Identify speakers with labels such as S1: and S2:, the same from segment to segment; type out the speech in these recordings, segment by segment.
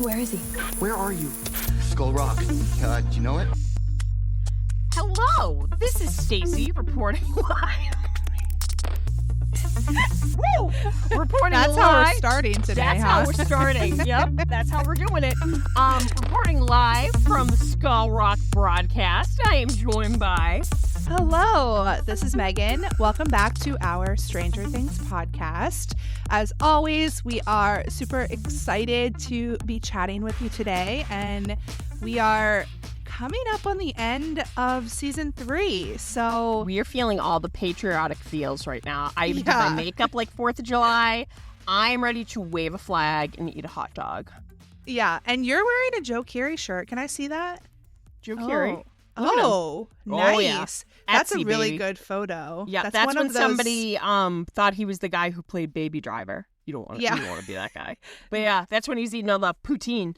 S1: Where is he?
S2: Where are you? Skull Rock. Do you know it?
S3: Hello, this is Stacy reporting live. Woo! Reporting
S4: That's
S3: live.
S4: how we're starting today,
S3: That's
S4: huh?
S3: how we're starting. Yep, that's how we're doing it. Reporting live from the Skull Rock broadcast. I am joined by...
S4: Hello, this is Megan. Welcome back to our Stranger Things podcast. As always, we are super excited to be chatting with you today, and we are coming up on the end of season 3. So
S3: We are feeling all the patriotic feels right now. I even did
S4: Yeah.
S3: my makeup like 4th of July. I'm ready to wave a flag and eat a hot dog.
S4: yeah, and you're wearing a Joe Keery shirt. Can I see that?
S3: Joe Keery.
S4: Oh,
S3: Oh,
S4: nice.
S3: yeah.
S4: That's a
S3: Etsy,
S4: really
S3: baby.
S4: good photo.
S3: Yeah,
S4: that's
S3: that's
S4: one
S3: when
S4: of those...
S3: somebody thought he was the guy who played Baby Driver. You don't want to.
S4: Yeah.
S3: You don't want to be that guy. But yeah, that's when he's eating all the poutine.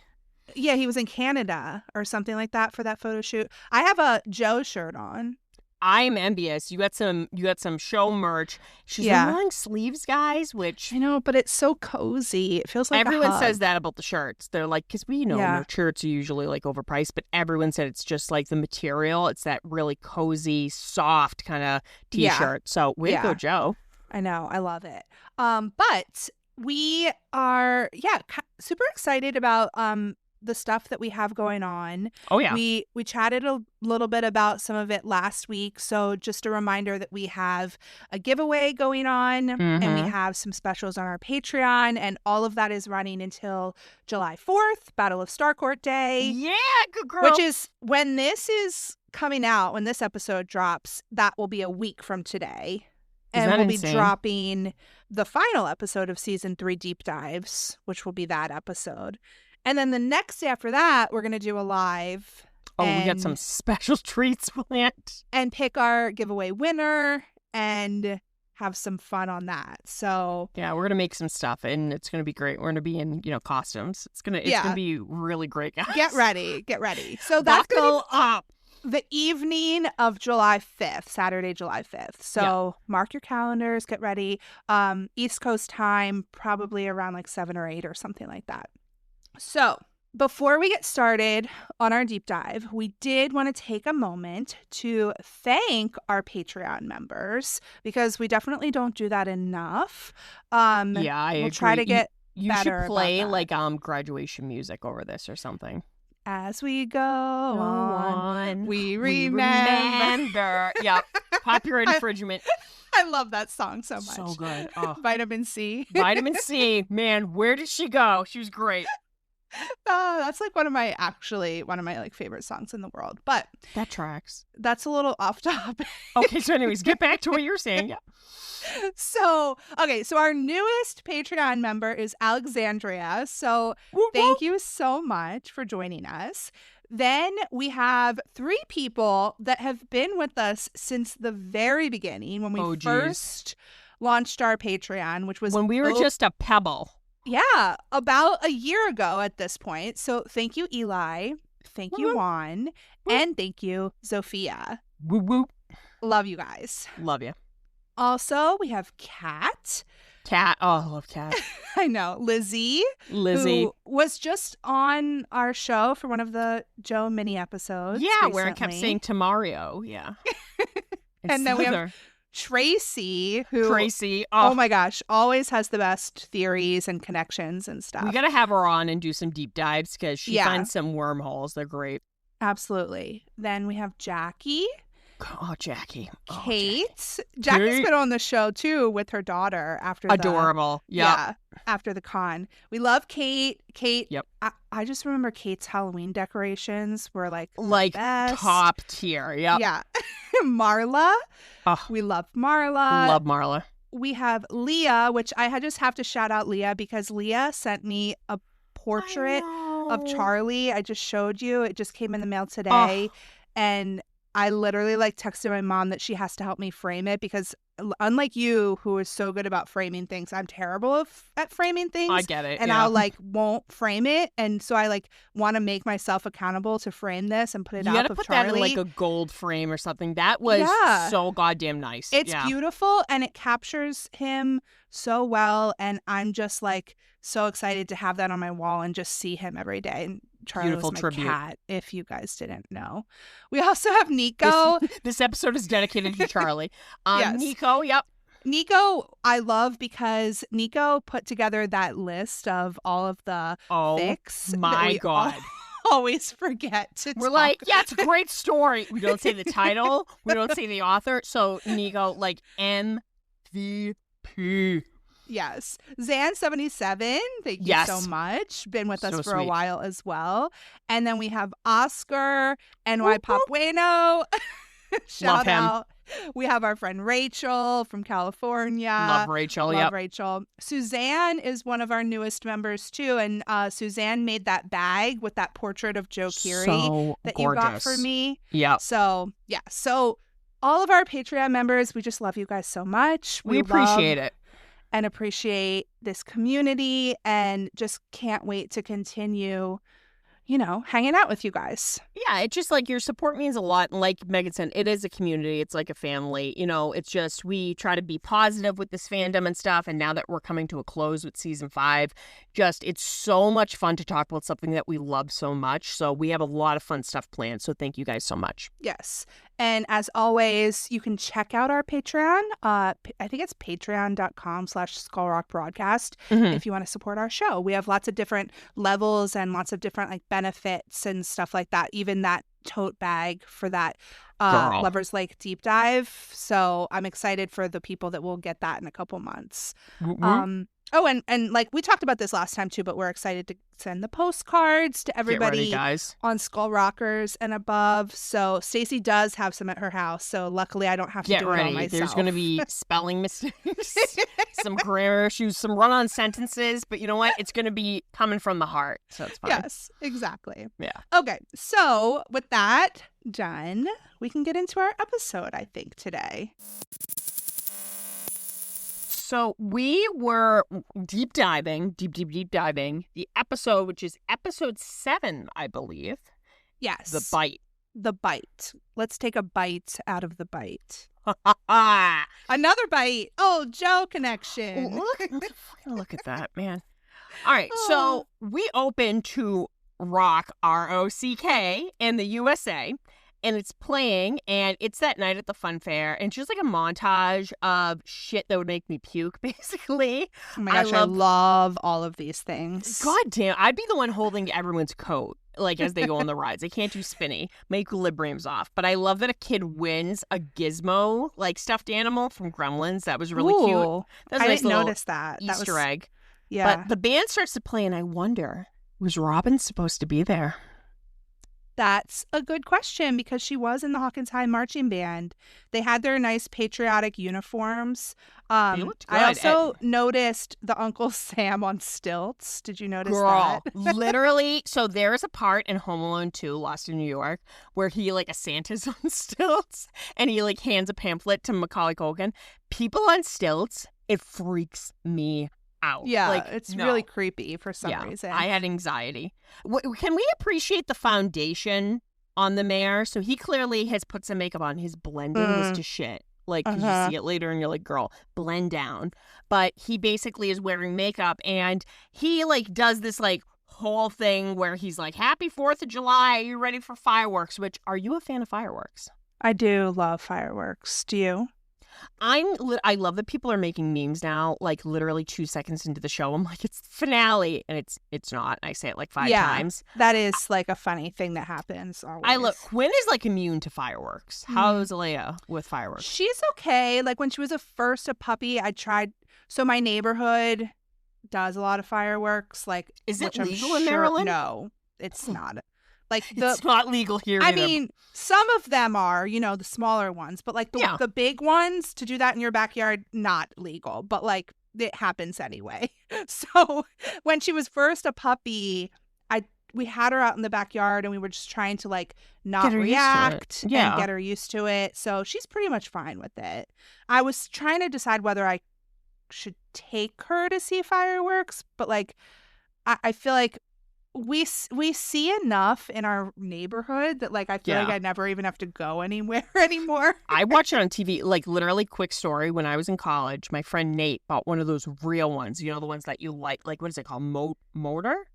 S4: Yeah, he was in Canada or something like that for that photo shoot. I have a Joe shirt on.
S3: I'm envious. You got some show merch. She's
S4: Yeah.
S3: wearing long sleeves, guys. Which
S4: I know, but it's so cozy. It feels like
S3: everyone
S4: a hug.
S3: says that about the shirts. They're like, because we know
S4: Yeah.
S3: our shirts are usually like overpriced, but everyone said it's just like the material. It's that really cozy, soft kind of
S4: Yeah.
S3: t-shirt. So way to go,
S4: Yeah.
S3: Joe.
S4: I know, I love it. But we are, super excited about the stuff that we have going on.
S3: Oh yeah.
S4: We chatted a little bit about some of it last week. So just a reminder that we have a giveaway going on and we
S3: Mhm.
S4: have some specials on our Patreon, and all of that is running until July 4th, Battle of Starcourt Day,
S3: Yeah, good girl.
S4: which is when this is coming out, when this episode drops, that will be a week from today.
S3: Is
S4: And
S3: that
S4: we'll be
S3: insane?
S4: dropping the final episode of season 3 Deep Dives, which will be that episode. And then the next day after that, we're going to do a live
S3: we got
S4: and-
S3: some special treats planned.
S4: and pick our giveaway winner and have some fun on that. So
S3: Yeah, we're gonna make some stuff, and it's gonna be great. We're gonna be in, costumes. It's gonna
S4: Yeah.
S3: be really great, guys.
S4: get ready. So that's going
S3: Buckle up.
S4: to be the evening of July 5th, Saturday, July 5th. So mark your calendars, get ready. East Coast time, probably around like 7 or 8 or something like that. So before we get started on our deep dive, we did want to take a moment to thank our Patreon members, because we definitely don't do that enough.
S3: Yeah, I
S4: we'll
S3: agree.
S4: try to get
S3: You
S4: better
S3: should
S4: about
S3: play
S4: that.
S3: like graduation music over this or something.
S4: as we go on. We remember.
S3: remember. Yeah, popular infringement.
S4: I love that song so much.
S3: So good. Oh.
S4: Vitamin C.
S3: Vitamin C, man, where did she go? She was great.
S4: That's like one of my like favorite songs in the world. But
S3: That tracks.
S4: that's a little off topic.
S3: Okay, so anyways, get back to what you were saying. Yeah.
S4: So our newest Patreon member is Alexandria. So
S3: Whoop,
S4: thank you so much for joining us. Then we have 3 people that have been with us since the very beginning when we
S3: Oh, geez.
S4: first launched our Patreon, which was
S3: when we were just a pebble.
S4: Yeah, about a year ago at this point. So thank you, Eli. Thank you,
S3: Whoop.
S4: Juan. And thank you, Zofia.
S3: Whoop whoop.
S4: Love you guys.
S3: Love you.
S4: Also, we have Kat.
S3: Cat. Oh, I love Cat.
S4: I know. Lizzie.
S3: Lizzie.
S4: Who was just on our show for one of the Joe mini episodes.
S3: Yeah, where I kept
S4: recently.
S3: saying Tamario. Yeah.
S4: And then we have
S3: Slither.
S4: Tracy, who,
S3: Tracy.
S4: oh my gosh, always has the best theories and connections and stuff.
S3: We got to have her on and do some deep dives because she
S4: Yeah.
S3: finds some wormholes. They're great.
S4: Absolutely. Then we have Jackie.
S3: Oh, Jackie. Oh,
S4: Kate. Jackie's
S3: Kate.
S4: been on the show too with her daughter after
S3: Jackie.
S4: the
S3: Adorable. Yep.
S4: after the con. We love Kate. Kate.
S3: Yep.
S4: I just remember Kate's Halloween decorations were like
S3: Like
S4: best.
S3: top tier. Yep.
S4: Yeah. Marla.
S3: Oh,
S4: We love Marla.
S3: love Marla.
S4: We have Leah, which just have to shout out Leah because Leah sent me a portrait of Charlie. I just showed you. It just came in the mail today. And I literally texted my mom that she has to help me frame it because unlike you, who is so good about framing things, I'm terrible at framing things.
S3: I get it.
S4: And
S3: yeah.
S4: I'll like won't frame it. And so I like want to make myself accountable to frame this and put it
S3: You
S4: up
S3: gotta
S4: of
S3: put
S4: Charlie.
S3: that in like a gold frame or something. That was
S4: Yeah.
S3: so goddamn nice.
S4: It's
S3: yeah.
S4: beautiful and it captures him so well. And I'm just like so excited to have that on my wall and just see him every day. And Charlie
S3: Beautiful
S4: was my
S3: tribute.
S4: cat, if you guys didn't know. We also have Nico.
S3: This episode is dedicated to Charlie.
S4: Yes.
S3: Nico, yep.
S4: Nico, I love because Nico put together that list of all of the
S3: Oh
S4: fics that
S3: my
S4: we
S3: God.
S4: always forget to
S3: We're
S4: talk
S3: like, yeah, it's a great story. We don't say the title. We don't say the author. So Nico, like MVP.
S4: Yes. Zan77, thank you
S3: Yes.
S4: so much. Been with us
S3: So
S4: for a
S3: sweet.
S4: while as well. And then we have Oscar, NY
S3: Whoop, whoop.
S4: Papueno. Shout
S3: Love him.
S4: out. We have our friend Rachel from California.
S3: Love Rachel.
S4: Love
S3: Yep.
S4: Rachel. Suzanne is one of our newest members too. And Suzanne made that bag with that portrait of Joe Keery
S3: So
S4: that
S3: gorgeous.
S4: you got for me.
S3: Yep.
S4: So, yeah. So, all of our Patreon members, we just love you guys so much.
S3: We appreciate it.
S4: And appreciate this community and just can't wait to continue, hanging out with you guys.
S3: Yeah, it's just like your support means a lot. And like Megan said, it is a community. It's like a family. It's just we try to be positive with this fandom and stuff. And now that we're coming to a close with season 5, it's so much fun to talk about something that we love so much. So we have a lot of fun stuff planned. So thank you guys so much.
S4: Yes. And as always, you can check out our Patreon. I think it's patreon.com/skullrockbroadcast if you want to support our show. We have lots of different levels and lots of different like benefits and stuff like that. Even that tote bag for that
S3: Girl.
S4: Lovers Lake deep dive. So I'm excited for the people that will get that in a couple months. Oh, and like we talked about this last time too, but we're excited to send the postcards to
S3: Get
S4: everybody
S3: ready, guys.
S4: on Skull Rockers and above. So Stacey does have some at her house. So luckily I don't have to
S3: Get
S4: do it all
S3: ready.
S4: myself.
S3: There's going to be spelling mistakes, some grammar issues, some run-on sentences. But you know what? It's going to be coming from the heart. So it's fine.
S4: Yes, exactly.
S3: Yeah.
S4: Okay. So with that done, we can get into our episode, I think, today.
S3: So we were deep diving the episode, which is episode 7, I believe.
S4: Yes.
S3: The Bite.
S4: The bite. Let's take a bite out of the bite.
S3: Ah,
S4: Another bite. Oh, Joe connection.
S3: look at that, man. All right, so we open to Rock, ROCK, in the USA, and it's playing, and it's that night at the fun fair, and it's just like a montage of shit that would make me puke, basically.
S4: Oh my gosh, I love all of these things.
S3: God damn, I'd be the one holding everyone's coat, like, as they go on the rides. I can't do spinny. My equilibrium's off. But I love that a kid wins a gizmo, like, stuffed animal from Gremlins. That was really cute.
S4: Ooh,
S3: That was a
S4: I
S3: nice
S4: didn't
S3: little
S4: notice that.
S3: Easter egg.
S4: Yeah.
S3: But the band starts to play, and I wonder, was Robin supposed to be there?
S4: That's a good question because she was in the Hawkins High marching band. They had their nice patriotic uniforms.
S3: They looked good.
S4: I also noticed the Uncle Sam on stilts. Did you notice
S3: Girl,
S4: that?
S3: literally. So there's a part in Home Alone 2, Lost in New York, where he, like, a Santa's on stilts, and he, like, hands a pamphlet to Macaulay Culkin. People on stilts, it freaks me out.
S4: Yeah,
S3: Like,
S4: it's
S3: no.
S4: really creepy for some
S3: Yeah,
S4: reason.
S3: I had anxiety. Can we appreciate the foundation on the mayor? So he clearly has put some makeup on. His blending was to shit. Like, 'cause you see it later and you're like, girl, blend down. But he basically is wearing makeup, and he, like, does this, like, whole thing where he's like, happy 4th of July. Are you ready for fireworks? Which, are you a fan of fireworks?
S4: I do love fireworks. Do you?
S3: I love that people are making memes now, like, literally 2 seconds into the show. I'm like, it's the finale, and it's not. I say it like 5 times.
S4: That is like a funny thing that happens always.
S3: Quinn is, like, immune to fireworks. How's Alea with fireworks?
S4: She's okay. Like when she was a puppy, I tried. So my neighborhood does a lot of fireworks. Like,
S3: Is it
S4: which I'm
S3: legal in
S4: sure-
S3: Maryland?
S4: No, it's not. Like
S3: It's not legal here.
S4: I
S3: either.
S4: mean, some of them are, the smaller ones, but like
S3: Yeah.
S4: the big ones, to do that in your backyard, not legal, but like it happens anyway. So when she was first a puppy, we had her out in the backyard and we were just trying to like not
S3: Get her used to it.
S4: react
S3: Yeah.
S4: and get her used to it. So she's pretty much fine with it. I was trying to decide whether I should take her to see fireworks, but like I feel like we see enough in our neighborhood that like I feel like
S3: Yeah.
S4: I never even have to go anywhere anymore.
S3: I watch it on TV, like literally quick story. When I was in college, my friend Nate bought one of those real ones. You know, the ones that you like what is it called? Motor?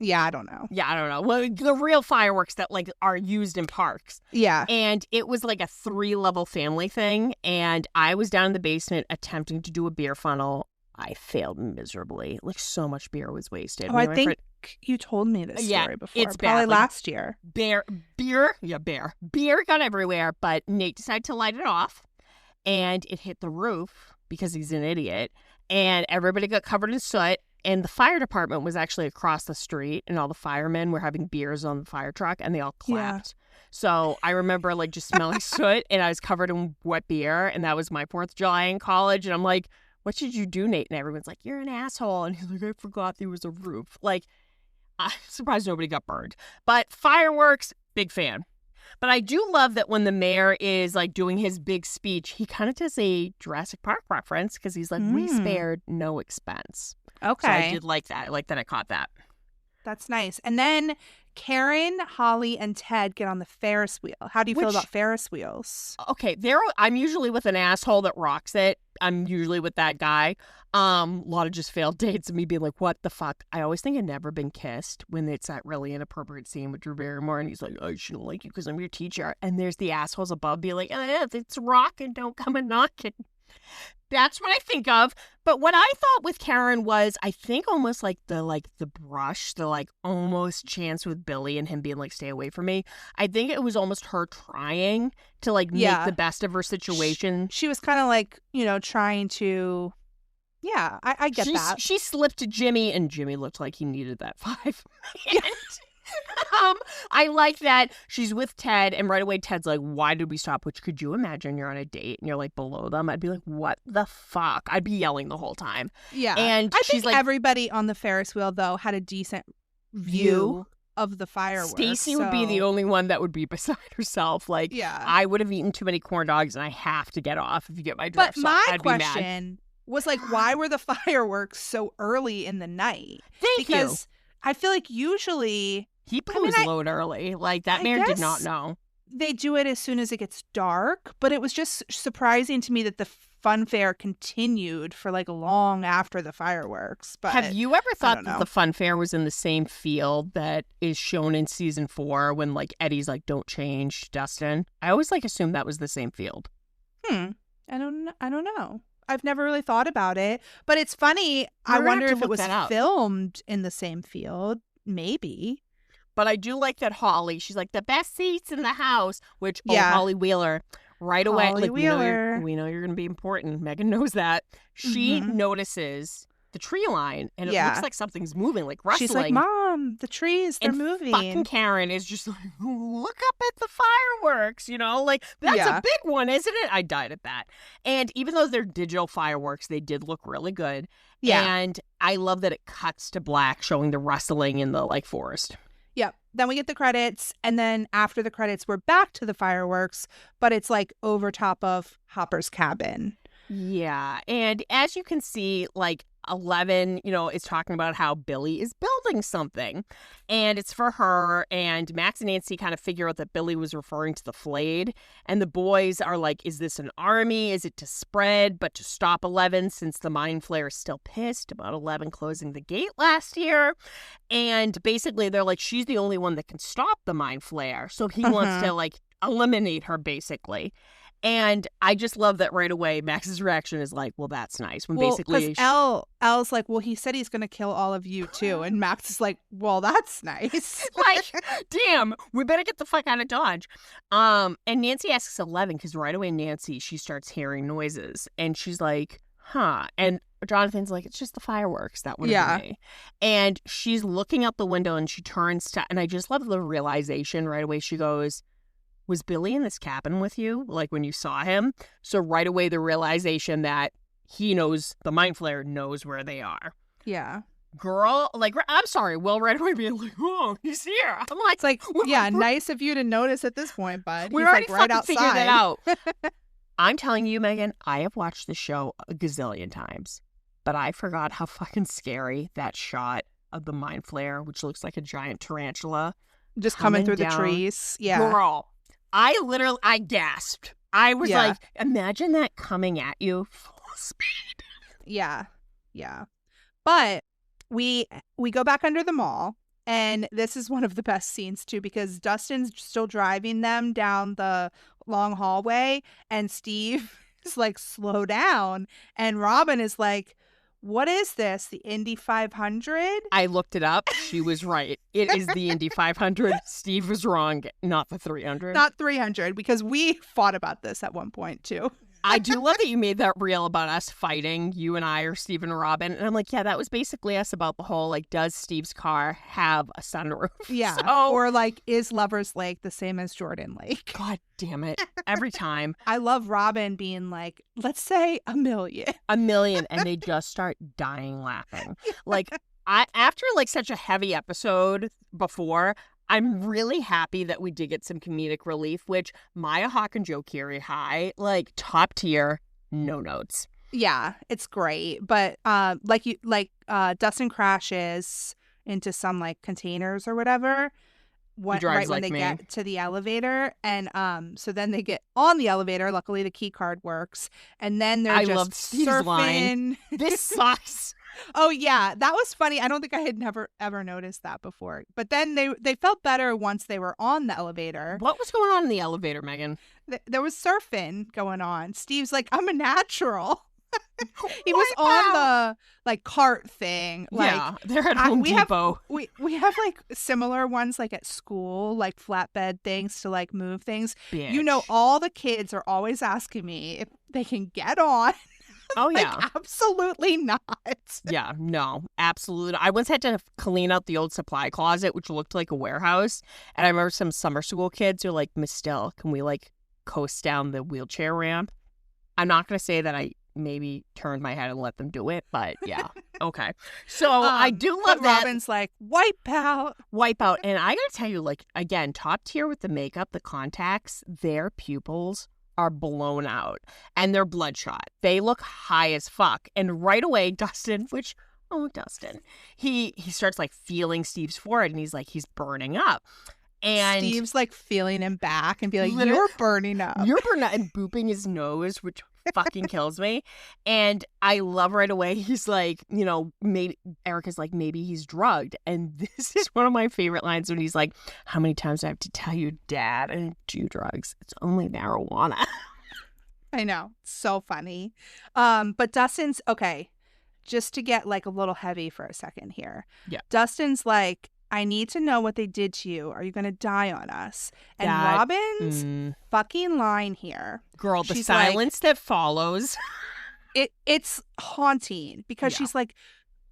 S4: Yeah, I don't know.
S3: Yeah, I don't know. Well, the real fireworks that like are used in parks.
S4: Yeah.
S3: And it was like a 3-level family thing. And I was down in the basement attempting to do a beer funnel. I failed miserably. Like so much beer was wasted.
S4: Oh,
S3: Me
S4: I
S3: and my
S4: think
S3: friend-
S4: you told me this
S3: Yeah,
S4: story before.
S3: it's bad.
S4: Probably
S3: Like,
S4: last year.
S3: beer got everywhere, but Nate decided to light it off and it hit the roof because he's an idiot, and everybody got covered in soot, and the fire department was actually across the street, and all the firemen were having beers on the fire truck, and they all clapped. So I remember like just smelling soot, and I was covered in wet beer, and that was my 4th of July in college, and I'm like, what should you do, Nate? And everyone's like, you're an asshole, and he's like, I forgot there was a roof. Like, I'm surprised nobody got burned. But fireworks, big fan. But I do love that when the mayor is like doing his big speech, he kind of does a Jurassic Park reference because he's like, we spared no expense.
S4: Okay.
S3: So I did like that. I like that I caught that.
S4: That's nice. And then Karen, Holly, and Ted get on the Ferris wheel. How do you feel
S3: Which-
S4: about Ferris wheels?
S3: Okay, I'm usually with an asshole that rocks it. I'm usually with that guy. A lot of just failed dates and me being like, what the fuck? I always think I've never been kissed when it's that really inappropriate scene with Drew Barrymore and he's like, I shouldn't like you because I'm your teacher. And there's the assholes above being like, it's rocking, don't come and knock it. That's what I think of. But what I thought with Karen was, I think almost like the brush, the like almost chance with Billy and him being like, stay away from me. I think it was almost her trying to like make
S4: Yeah.
S3: the best of her situation.
S4: She was kind of like, trying to. Yeah, I get that.
S3: She slipped to Jimmy, and Jimmy looked like he needed that 5. And, I like that she's with Ted, and right away Ted's like, why did we stop? Which, could you imagine you're on a date and you're like below them? I'd be like, what the fuck? I'd be yelling the whole time.
S4: Yeah.
S3: And
S4: I
S3: she's
S4: think
S3: like,
S4: everybody on the Ferris wheel, though, had a decent view of the fireworks.
S3: Stacy would be the
S4: so-
S3: only one that would be beside herself. Like,
S4: Yeah.
S3: I would have eaten too many corn dogs, and I have to get off if you get my
S4: But
S3: drift. So
S4: my
S3: I'd be mad.
S4: question was like, why were the fireworks so early in the night?
S3: Thank you.
S4: Because I feel like usually
S3: He blew
S4: I mean,
S3: his load early. Like, that
S4: I
S3: man did
S4: guess-
S3: not know.
S4: they do it as soon as it gets dark, but it was just surprising to me that the fun fair continued for like long after the fireworks. But
S3: Have you ever thought
S4: don't
S3: that
S4: know.
S3: the fun fair was in the same field that is shown in season 4 when like Eddie's like, don't change, Dustin? I always like assumed that was the same field.
S4: I don't know. I've never really thought about it, but it's funny. I
S3: We're gonna
S4: wonder
S3: have to
S4: if it
S3: look
S4: was
S3: that up.
S4: filmed in the same field. Maybe.
S3: But I do like that Holly, she's like, the best seats in the house, which,
S4: Yeah.
S3: Holly Wheeler, right away,
S4: Holly
S3: like,
S4: Wheeler.
S3: we know you're going to be important. Megan knows that. She
S4: Mhm.
S3: notices the tree line, and it
S4: Yeah.
S3: looks like something's moving, like rustling.
S4: She's like, Mom, the trees, they're
S3: and
S4: moving.
S3: fucking Karen is just like, look up at the fireworks, like, that's
S4: Yeah.
S3: a big one, isn't it? I died at that. And even though they're digital fireworks, they did look really good.
S4: Yeah.
S3: And I love that it cuts to black, showing the rustling in the, like, forest.
S4: Yep. Then we get the credits, and then after the credits, we're back to the fireworks, but it's like over top of Hopper's cabin.
S3: Yeah. And as you can see, like, 11, is talking about how Billy is building something, and it's for her. And Max and Nancy kind of figure out that Billy was referring to the Flayed, and the boys are like, is this an army? Is it to spread, but to stop 11, since the Mind Flayer is still pissed about 11 closing the gate last year? And basically they're like, she's the only one that can stop the Mind Flayer, so he wants to like eliminate her, basically. And I just love that right away Max's reaction is like, well, that's nice. When basically
S4: because Elle's like, well, he said he's going to kill all of you too. And Max is like, well, that's nice.
S3: like, damn, we better get the fuck out of Dodge. And Nancy asks 11, because right away Nancy, she starts hearing noises, and she's like, huh. And Jonathan's like, it's just the fireworks. That would have been me. And she's looking out the window, and she turns to, and I just love the realization right away. She goes, was Billy in this cabin with you, like when you saw him? So right away the realization that he knows, the Mind Flayer knows where they are.
S4: Yeah.
S3: girl, like, I'm sorry, Will right away being like, oh, he's here. I'm like,
S4: It's like, yeah,
S3: we're-
S4: nice of you to notice at this point, bud.
S3: we
S4: He's
S3: already
S4: like right
S3: fucking figured that
S4: outside.
S3: out. I'm telling you, Megan, I have watched the show a gazillion times, but I forgot how fucking scary that shot of the mind flare, which looks like a giant tarantula.
S4: Just coming through
S3: down.
S4: the trees. Yeah.
S3: Girl, I gasped. I was
S4: Yeah.
S3: like, imagine that coming at you full speed.
S4: Yeah. Yeah. But we go back under the mall, and this is one of the best scenes too, because Dustin's still driving them down the long hallway, and Steve is like, slow down, and Robin is like, what is this, the Indy 500?
S3: I looked it up. She was right. It is the Indy 500. Steve was wrong, not the 300.
S4: Not 300, because we fought about this at one point too.
S3: I do love that you made that reel about us fighting, you and I, or Steve and Robin. And I'm like, yeah, that was basically us about the whole, like, does Steve's car have a sunroof?
S4: Yeah.
S3: So,
S4: Or like, is Lover's Lake the same as Jordan Lake?
S3: God damn it. Every time.
S4: I love Robin being like, let's say 1 million.
S3: 1 million, and they just start dying laughing. Like, after like such a heavy episode before, I'm really happy that we did get some comedic relief, which Maya Hawke and Joe Keery, like top tier, no notes.
S4: Yeah, it's great. But Dustin crashes into some like containers or whatever.
S3: drives
S4: Right when
S3: like
S4: they
S3: me.
S4: get to the elevator, and so then they get on the elevator. Luckily, the key card works, and then they're
S3: I
S4: just
S3: love Steve's
S4: surfing.
S3: line. This sucks.
S4: Oh yeah, that was funny. I don't think I had never ever noticed that before. But then they felt better once they were on the elevator.
S3: What was going on in the elevator, Megan?
S4: There was surfing going on. Steve's like, I'm a natural. He was
S3: Wow.
S4: on the like cart thing. Like,
S3: yeah, they're at Home
S4: we have
S3: Depot.
S4: we have like similar ones like at school, like flatbed things to like move things. You know,
S3: Bitch.
S4: all the kids are always asking me if they can get on.
S3: Oh,
S4: Like,
S3: yeah.
S4: absolutely not.
S3: Yeah, no, absolutely. I once had to clean out the old supply closet, which looked like a warehouse. And I remember some summer school kids were like, Miss Still, can we like coast down the wheelchair ramp? I'm not going to say that I maybe turned my head and let them do it, but yeah. Okay. So I do love
S4: but
S3: that
S4: Robin's like, wipe out.
S3: Wipeout. And I got to tell you, like, again, top tier with the makeup, the contacts, their pupils are blown out and they're bloodshot. They look high as fuck. And right away, Dustin, he starts like feeling Steve's forehead and he's like, he's burning up. And
S4: Steve's like feeling him back and be like,
S3: Literally-
S4: you're burning up.
S3: you're burning up and booping his nose, which fucking kills me. And I love right away, he's like, you know, maybe Erica's like, maybe he's drugged. And this is one of my favorite lines when he's like, how many times do I have to tell you, Dad, I didn't do drugs. It's only marijuana.
S4: I know. So funny. But Dustin's okay. Just to get like a little heavy for a second here.
S3: Yeah.
S4: Dustin's like, I need to know what they did to you. Are you going to die on us? And
S3: That-
S4: Robin's fucking line here.
S3: Girl, the
S4: She's like-
S3: silence that follows.
S4: It's haunting because
S3: Yeah.
S4: she's like,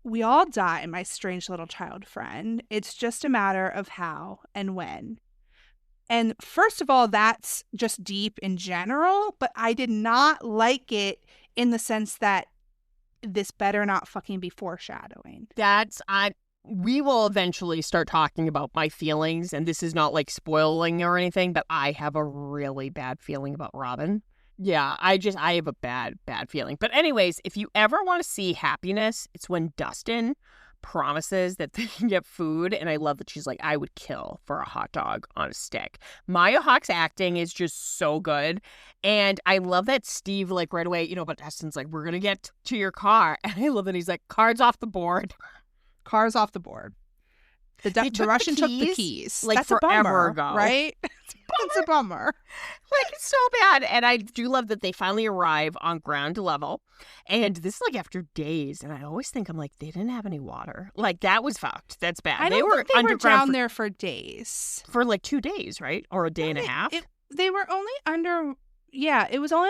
S4: we all die, my strange little child friend. It's just a matter of how and when. And first of all, that's just deep in general, but I did not like it in the sense that this better not fucking be foreshadowing.
S3: We will eventually start talking about my feelings, and this is not like spoiling or anything, but I have a really bad feeling about Robin. Yeah, I have a bad feeling. But anyways, if you ever want to see happiness, it's when Dustin promises that they can get food, and I love that she's like, I would kill for a hot dog on a stick. Maya Hawke's acting is just so good, and I love that Steve, like, right away, you know, but Dustin's like, we're gonna get to your car, and I love that he's like, cards off the board.
S4: Car's off the board.
S3: They
S4: The
S3: took the
S4: Russian took the
S3: keys,
S4: keys.
S3: like,
S4: That's a
S3: forever
S4: bummer,
S3: ago.
S4: right? It's a bummer.
S3: Like, it's so bad. And I do love that they finally arrive on ground level. And this is like after days. And I always think, I'm like, they didn't have any water. Like, that was fucked. That's bad.
S4: I
S3: they
S4: don't
S3: were
S4: think they were
S3: underground
S4: down there for days.
S3: for like 2 days, right? Or a day and a half.
S4: They were only under. Yeah, it was only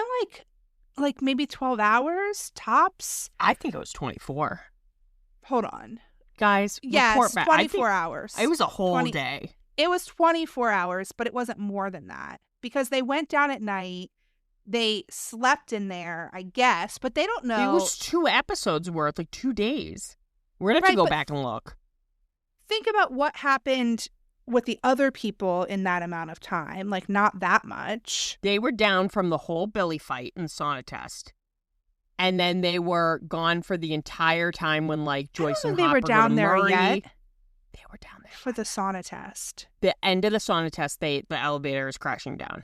S4: like maybe 12 hours tops.
S3: I think it was 24.
S4: Hold on.
S3: Guys,
S4: Yes,
S3: report back.
S4: 24 hours.
S3: It was a whole
S4: 20
S3: day.
S4: It was 24 hours, but it wasn't more than that because they went down at night. They slept in there, I guess, but they don't know.
S3: It was 2 episodes worth, like 2 days. We're going to have to
S4: Right,
S3: go
S4: but
S3: back and look.
S4: think about what happened with the other people in that amount of time. Like, not that much.
S3: They were down from the whole Billy fight and sauna test. And then they were gone for the entire time when, like, Joyce and
S4: they
S3: Hopper
S4: were down
S3: go to
S4: there
S3: Murray.
S4: yet
S3: They were down there.
S4: for the sauna test.
S3: The end of the sauna test, the elevator is crashing down.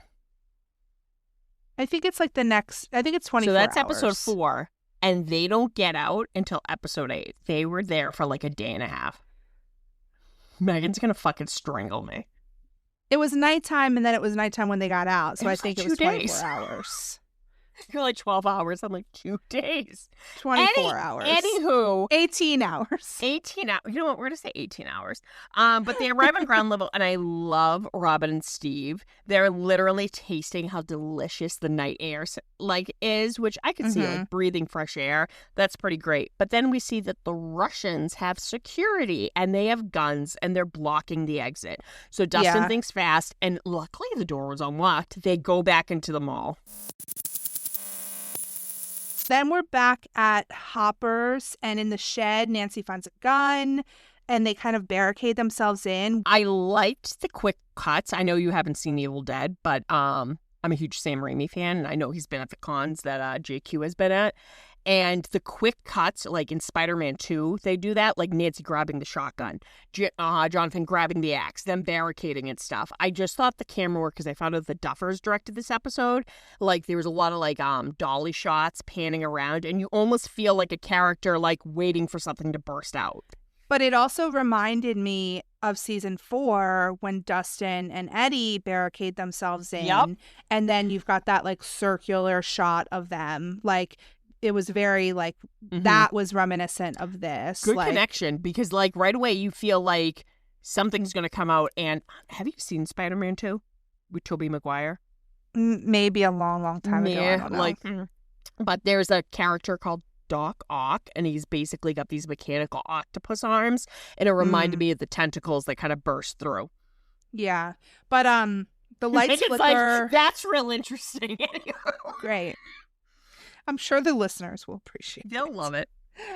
S4: I think it's like the next, I think it's 24
S3: So that's
S4: hours.
S3: episode 4. And they don't get out until episode 8. They were there for like a day and a half. Megan's going to fucking strangle me.
S4: It was nighttime, and then it was nighttime when they got out. So
S3: It
S4: I
S3: was
S4: think
S3: like
S4: it was
S3: 2
S4: 24
S3: days.
S4: hours.
S3: You're like 12 hours. I'm like, 2 days.
S4: 24 hours.
S3: Anywho,
S4: 18 hours.
S3: 18 hours. You know what? We're going to say 18 hours. But they arrive on ground level, and I love Robin and Steve. They're literally tasting how delicious the night air is, which I could see, like breathing fresh air. That's pretty great. But then we see that the Russians have security, and they have guns, and they're blocking the exit. So Dustin thinks fast, and luckily the door was unlocked. They go back into the mall.
S4: Then we're back at Hopper's, and in the shed, Nancy finds a gun, and they kind of barricade themselves in.
S3: I liked the quick cuts. I know you haven't seen Evil Dead, but I'm a huge Sam Raimi fan, and I know he's been at the cons that JQ has been at. And the quick cuts, like in Spider-Man 2, they do that, like Nancy grabbing the shotgun, Jonathan grabbing the axe, them barricading and stuff. I just thought the camera work, because I found out the Duffers directed this episode, like there was a lot of like dolly shots panning around, and you almost feel like a character like waiting for something to burst out.
S4: But it also reminded me of season 4 when Dustin and Eddie barricade themselves in.
S3: Yep.
S4: And then you've got that like circular shot of them. Like, it was very like, that was reminiscent of this.
S3: Good
S4: like,
S3: connection, because like right away you feel like something's going to come out. And have you seen Spider-Man 2 with Tobey Maguire?
S4: Maybe a long, long time ago. I don't know.
S3: But there's a character called Doc Ock, and he's basically got these mechanical octopus arms, and it reminded me of the tentacles that kind of burst through.
S4: Yeah. But the lights
S3: It's
S4: flicker.
S3: like, that's real interesting.
S4: Great. I'm sure the listeners will appreciate
S3: They'll love it.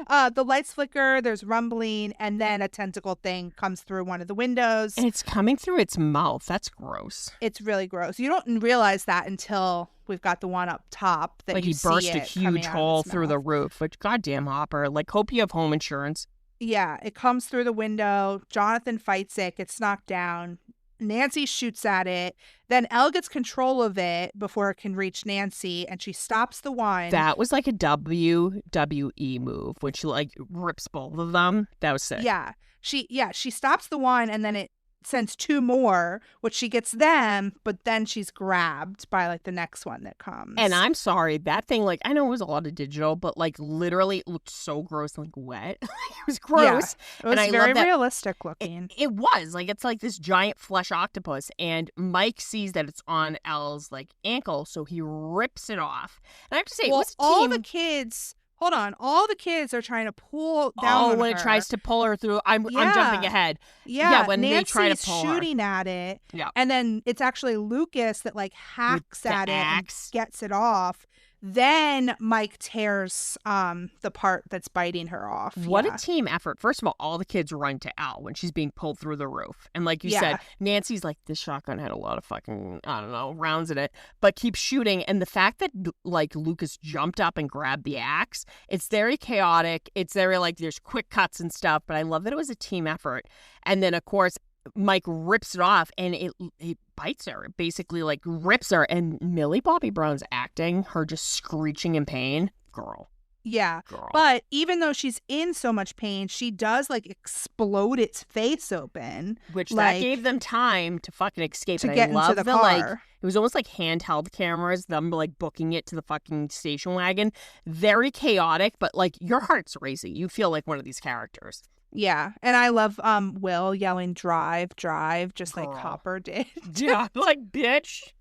S4: The lights flicker, there's rumbling, and then a tentacle thing comes through one of the windows.
S3: And it's coming through its mouth. That's gross.
S4: It's really gross. You don't realize that until we've got the one up top that
S3: Like
S4: you
S3: he burst
S4: see
S3: a
S4: it coming
S3: huge
S4: out of
S3: hole
S4: its
S3: through the
S4: mouth.
S3: roof, which goddamn Hopper. Like, hope you have home insurance.
S4: Yeah, it comes through the window. Jonathan fights it, gets knocked down. Nancy shoots at it. Then Elle gets control of it before it can reach Nancy, and she stops the one.
S3: That was like a WWE move, when she like rips both of them. That was sick.
S4: Yeah. She stops the one, and then it sends 2 more, which she gets them, but then she's grabbed by like the next one that comes.
S3: And I'm sorry, that thing, like, I know it was a lot of digital, but like literally it looked so gross and like wet. It was gross.
S4: It was
S3: and I
S4: very
S3: love that
S4: realistic looking.
S3: It was like, it's like this giant flesh octopus, and Mike sees that it's on Elle's like ankle, so he rips it off. And I have to say,
S4: Well,
S3: it was
S4: all
S3: team...
S4: the kids. Hold on, all the kids are trying to pull down.
S3: Oh,
S4: on
S3: when
S4: her.
S3: it tries to pull her through, I'm
S4: Yeah.
S3: jumping ahead.
S4: Yeah,
S3: when they
S4: Nancy's
S3: try to pull her.
S4: shooting at it.
S3: Yeah.
S4: And then it's actually Lucas that like hacks
S3: the
S4: at
S3: axe.
S4: it and gets it off. Then Mike tears the part that's biting her off.
S3: What
S4: Yeah.
S3: a team effort. First of all the kids run to Elle when she's being pulled through the roof. And like you
S4: Yeah.
S3: said, Nancy's like, this shotgun had a lot of fucking, I don't know, rounds in it, but keeps shooting. And the fact that like Lucas jumped up and grabbed the axe, it's very chaotic. It's very like, there's quick cuts and stuff, but I love that it was a team effort. And then of course, Mike rips it off, and it bites her. It basically like rips her, and Millie Bobby Brown's acting, her just screeching in pain. Girl.
S4: Yeah.
S3: Girl.
S4: But even though she's in so much pain, she does like explode its face open
S3: Which
S4: like,
S3: that gave them time to fucking escape.
S4: to
S3: And
S4: get
S3: I love
S4: into the
S3: like,
S4: car.
S3: it was almost like handheld cameras, them like booking it to the fucking station wagon. Very chaotic, but like your heart's racing. You feel like one of these characters.
S4: Yeah. And I love Will yelling drive, drive, just like
S3: Girl.
S4: Hopper did.
S3: Yeah, like, bitch,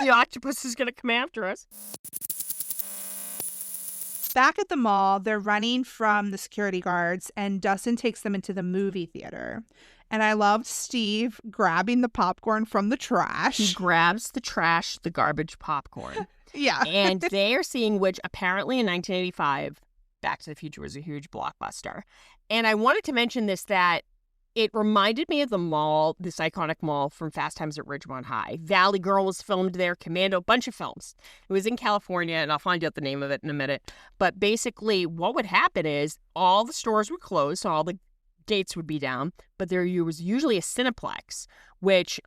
S3: the octopus is gonna come after us.
S4: Back at the mall, they're running from the security guards, and Dustin takes them into the movie theater. And I loved Steve grabbing the popcorn from the trash.
S3: He grabs the trash, the garbage popcorn.
S4: Yeah.
S3: And they are seeing, which apparently in 1985, Back to the Future was a huge blockbuster. And I wanted to mention this, that it reminded me of the mall, this iconic mall from Fast Times at Ridgemont High. Valley Girl was filmed there, Commando, bunch of films. It was in California, and I'll find out the name of it in a minute. But basically, what would happen is all the stores would close, so all the gates would be down, but there was usually a Cineplex,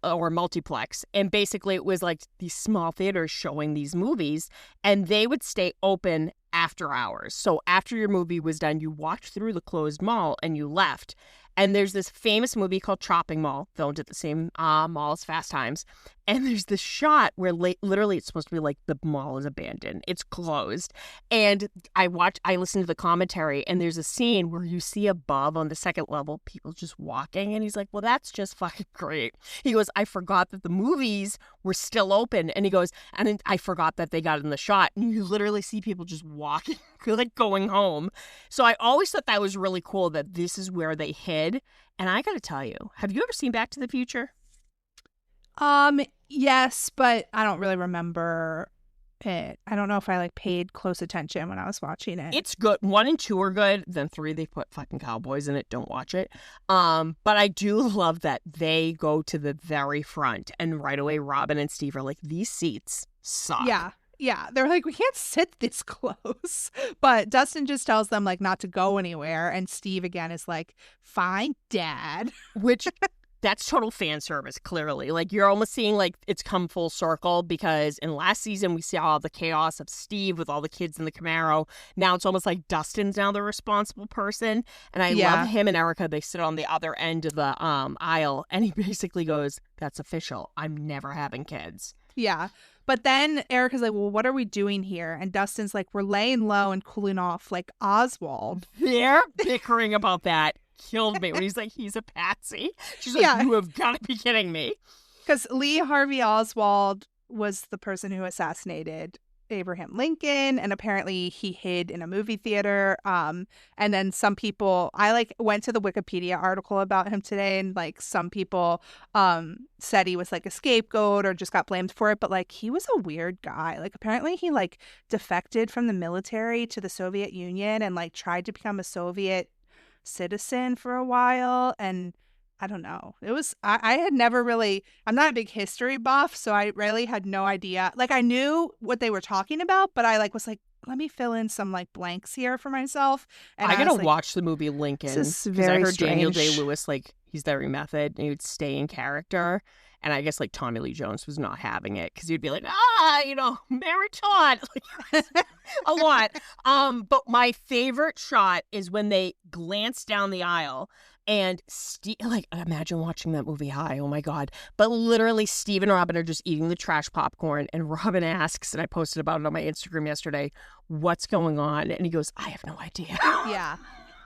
S3: or multiplex, and basically it was like these small theaters showing these movies, and they would stay open after hours. So after your movie was done, you walked through the closed mall and you left. And there's this famous movie called Chopping Mall, filmed at the same mall as Fast Times. And there's this shot where literally it's supposed to be like the mall is abandoned. It's closed. And I listened to the commentary, and there's a scene where you see above on the second level people just walking. And he's like, well, that's just fucking great. He goes, I forgot that the movies were still open. And he goes, and then I forgot that they got in the shot. And you literally see people just walking, like going home. So I always thought that was really cool that this is where they hid. And I got to tell you, have you ever seen Back to the Future?
S4: Yes, but I don't really remember it. I don't know if I paid close attention when I was watching it.
S3: It's good. 1 and 2 are good. Then 3, they put fucking cowboys in it. Don't watch it. But I do love that they go to the very front, and right away Robin and Steve are like, these seats suck.
S4: Yeah, they're like, we can't sit this close. But Dustin just tells them not to go anywhere, and Steve again is like, fine, Dad.
S3: Which that's total fan service, clearly. You're almost seeing it's come full circle, because in last season we saw all the chaos of Steve with all the kids in the Camaro. Now it's almost like Dustin's now the responsible person. And I love him and Erica. They sit on the other end of the aisle, and he basically goes, that's official. I'm never having kids.
S4: Yeah. But then Erica's like, well, what are we doing here? And Dustin's like, we're laying low and cooling off like Oswald.
S3: They're bickering about that. Killed me when he's like, he's a patsy. She's like, you have got to be kidding me.
S4: Because Lee Harvey Oswald was the person who assassinated Abraham Lincoln, and apparently he hid in a movie theater. And then some people, I went to the Wikipedia article about him today, and some people said he was a scapegoat or just got blamed for it, but he was a weird guy. Apparently he defected from the military to the Soviet Union and tried to become a Soviet citizen for a while, and I don't know. It was I had never really, I'm not a big history buff, so I really had no idea. I knew what they were talking about, but I was like, let me fill in some blanks here for myself. And
S3: I gotta watch the movie Lincoln,
S4: because I
S3: heard
S4: strange.
S3: Daniel Day-Lewis he's very method, and he would stay in character. And I guess Tommy Lee Jones was not having it, because he'd be like, Mary Todd, a lot. But my favorite shot is when they glance down the aisle, and Steve, imagine watching that movie High. Oh my God. But literally Steve and Robin are just eating the trash popcorn, and Robin asks, and I posted about it on my Instagram yesterday, what's going on? And he goes, I have no idea.
S4: Yeah.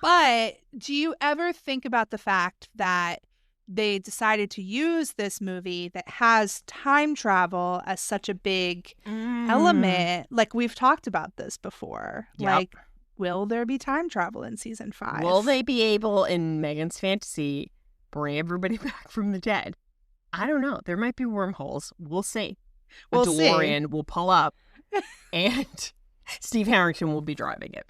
S4: But do you ever think about the fact that they decided to use this movie that has time travel as such a big element? We've talked about this before.
S3: Yep.
S4: Will there be time travel in season 5?
S3: Will they be able, in Megan's fantasy, bring everybody back from the dead? I don't know. There might be wormholes. We'll see. A DeLorean will pull up, and Steve Harrington will be driving it.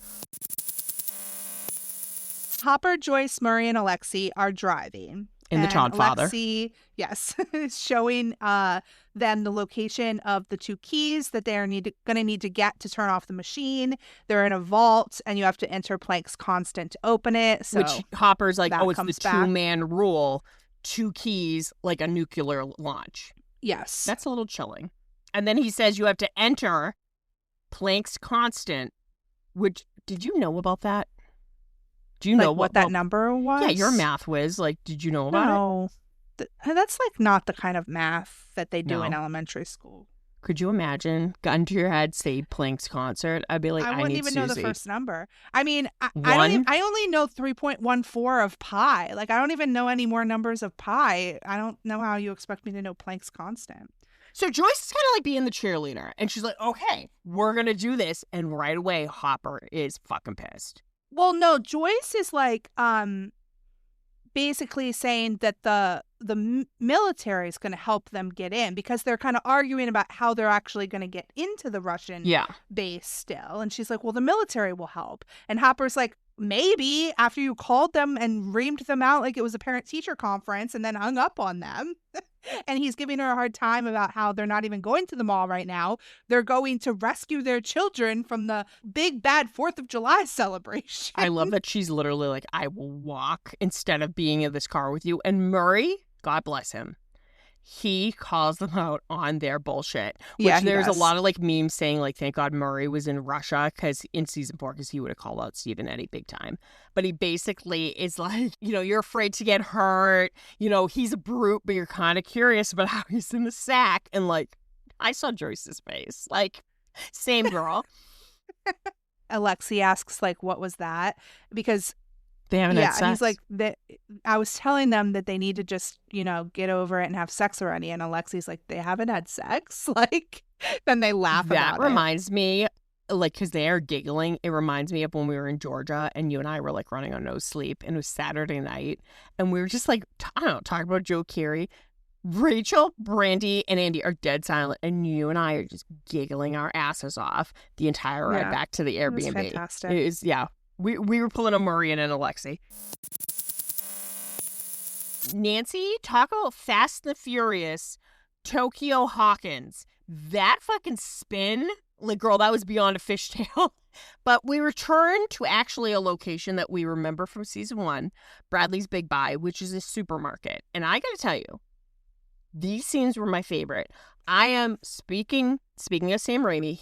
S4: Hopper, Joyce, Murray, and Alexei are driving.
S3: In the Todd father.
S4: Alexei, yes, is showing them the location of the 2 keys that they're going to need to get to turn off the machine. They're in a vault, and you have to enter Planck's constant to open it. So
S3: which Hopper's like, it's the
S4: back.
S3: 2-man rule, 2 keys, like a nuclear launch.
S4: Yes.
S3: That's a little chilling. And then he says you have to enter Planck's constant, which, did you know about that? Do you know
S4: what that number was?
S3: Yeah, you're a math whiz. Did you know about
S4: it? That's not the kind of math that they do in elementary school.
S3: Could you imagine? Gun to your head, say Planck's concert. I'd be like, I
S4: wouldn't
S3: need
S4: even
S3: Susie.
S4: know the first number. I mean, I only know 3.14 of pi. I don't even know any more numbers of pi. I don't know how you expect me to know Planck's constant.
S3: So Joyce is kind of being the cheerleader, and she's like, okay, we're going to do this. And right away, Hopper is fucking pissed.
S4: Well, no, Joyce is basically saying that the military is going to help them get in, because they're kind of arguing about how they're actually going to get into the Russian base still. And she's like, well, the military will help. And Hopper's like, maybe after you called them and reamed them out like it was a parent-teacher conference and then hung up on them. And he's giving her a hard time about how they're not even going to the mall right now. They're going to rescue their children from the big bad 4th of July celebration.
S3: I love that she's literally like, I will walk instead of being in this car with you. And Murray, God bless him, he calls them out on their bullshit. Which
S4: Yeah, he
S3: there's
S4: does.
S3: a lot of like memes saying like, thank God Murray was in Russia in season 4 because he would have called out Steve and Eddie big time. But he basically is like, you're afraid to get hurt. He's a brute, but you're kind of curious about how he's in the sack. And like, I saw Joyce's face. Like, same girl.
S4: Alexi asks, like, what was that? Because
S3: They haven't had sex.
S4: and he's like, I was telling them that they need to just, get over it and have sex already. And Alexi's like, they haven't had sex? Like, then they laugh
S3: That
S4: about
S3: reminds me, like, because they are giggling, it reminds me of when we were in Georgia and you and I were, like, running on no sleep. And it was Saturday night. And we were just, like, I don't know, talking about Joe Keery. Rachel, Brandy, and Andy are dead silent. And you and I are just giggling our asses off the entire ride
S4: Yeah.
S3: back to the
S4: it. It was
S3: Airbnb.
S4: fantastic.
S3: It is, yeah. We were pulling a Murray and an Alexi. Nancy, talk about Fast and the Furious, Tokyo Hawkins. That fucking spin, like, girl, that was beyond a fishtail. But we return to actually a location that we remember from season 1, Bradley's Big Buy, which is a supermarket. And I gotta tell you, these scenes were my favorite. I am speaking of Sam Raimi.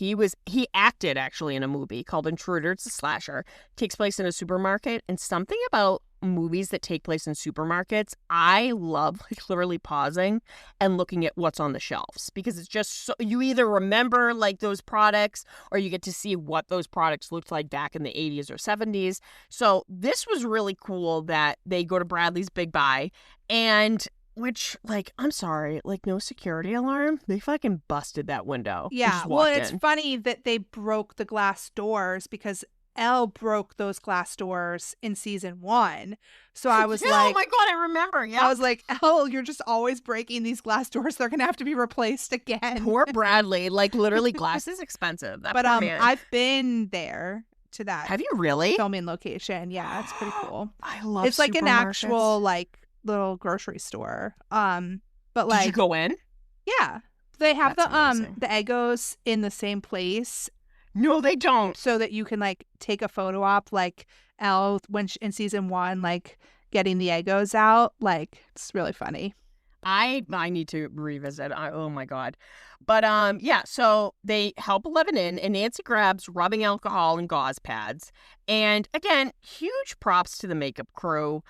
S3: He acted actually in a movie called Intruder. It's a slasher. Takes place in a supermarket, and something about movies that take place in supermarkets, I love, like, literally pausing and looking at what's on the shelves, because it's just so, you either remember like those products or you get to see what those products looked like back in the 80s or 70s. So this was really cool that they go to Bradley's Big Buy, and which, like, I'm sorry, like, no security alarm. They fucking busted that window. They
S4: Yeah.
S3: just
S4: Well,
S3: walked
S4: it's
S3: in.
S4: funny that they broke the glass doors because Elle broke those glass doors in season 1. So I was
S3: Yeah,
S4: like,
S3: oh my God, I remember. Yeah.
S4: I was like, Elle, you're just always breaking these glass doors. They're going to have to be replaced again.
S3: Poor Bradley. Like, literally, glass is expensive. That
S4: But
S3: poor man.
S4: I've been there to that
S3: Have you really?
S4: filming location. Yeah, it's pretty cool.
S3: I love
S4: It's like an
S3: supermarkets.
S4: actual like little grocery store. But
S3: Did
S4: like
S3: you go in?
S4: yeah. They have
S3: That's amazing.
S4: the Eggos in the same place
S3: No, they don't.
S4: so that you can like take a photo op like Elle when in season 1 like getting the Eggos out. Like it's really funny.
S3: I need to revisit. Oh my God. But yeah, so they help Eleven in, and Nancy grabs rubbing alcohol and gauze pads. And again, huge props to the makeup crew,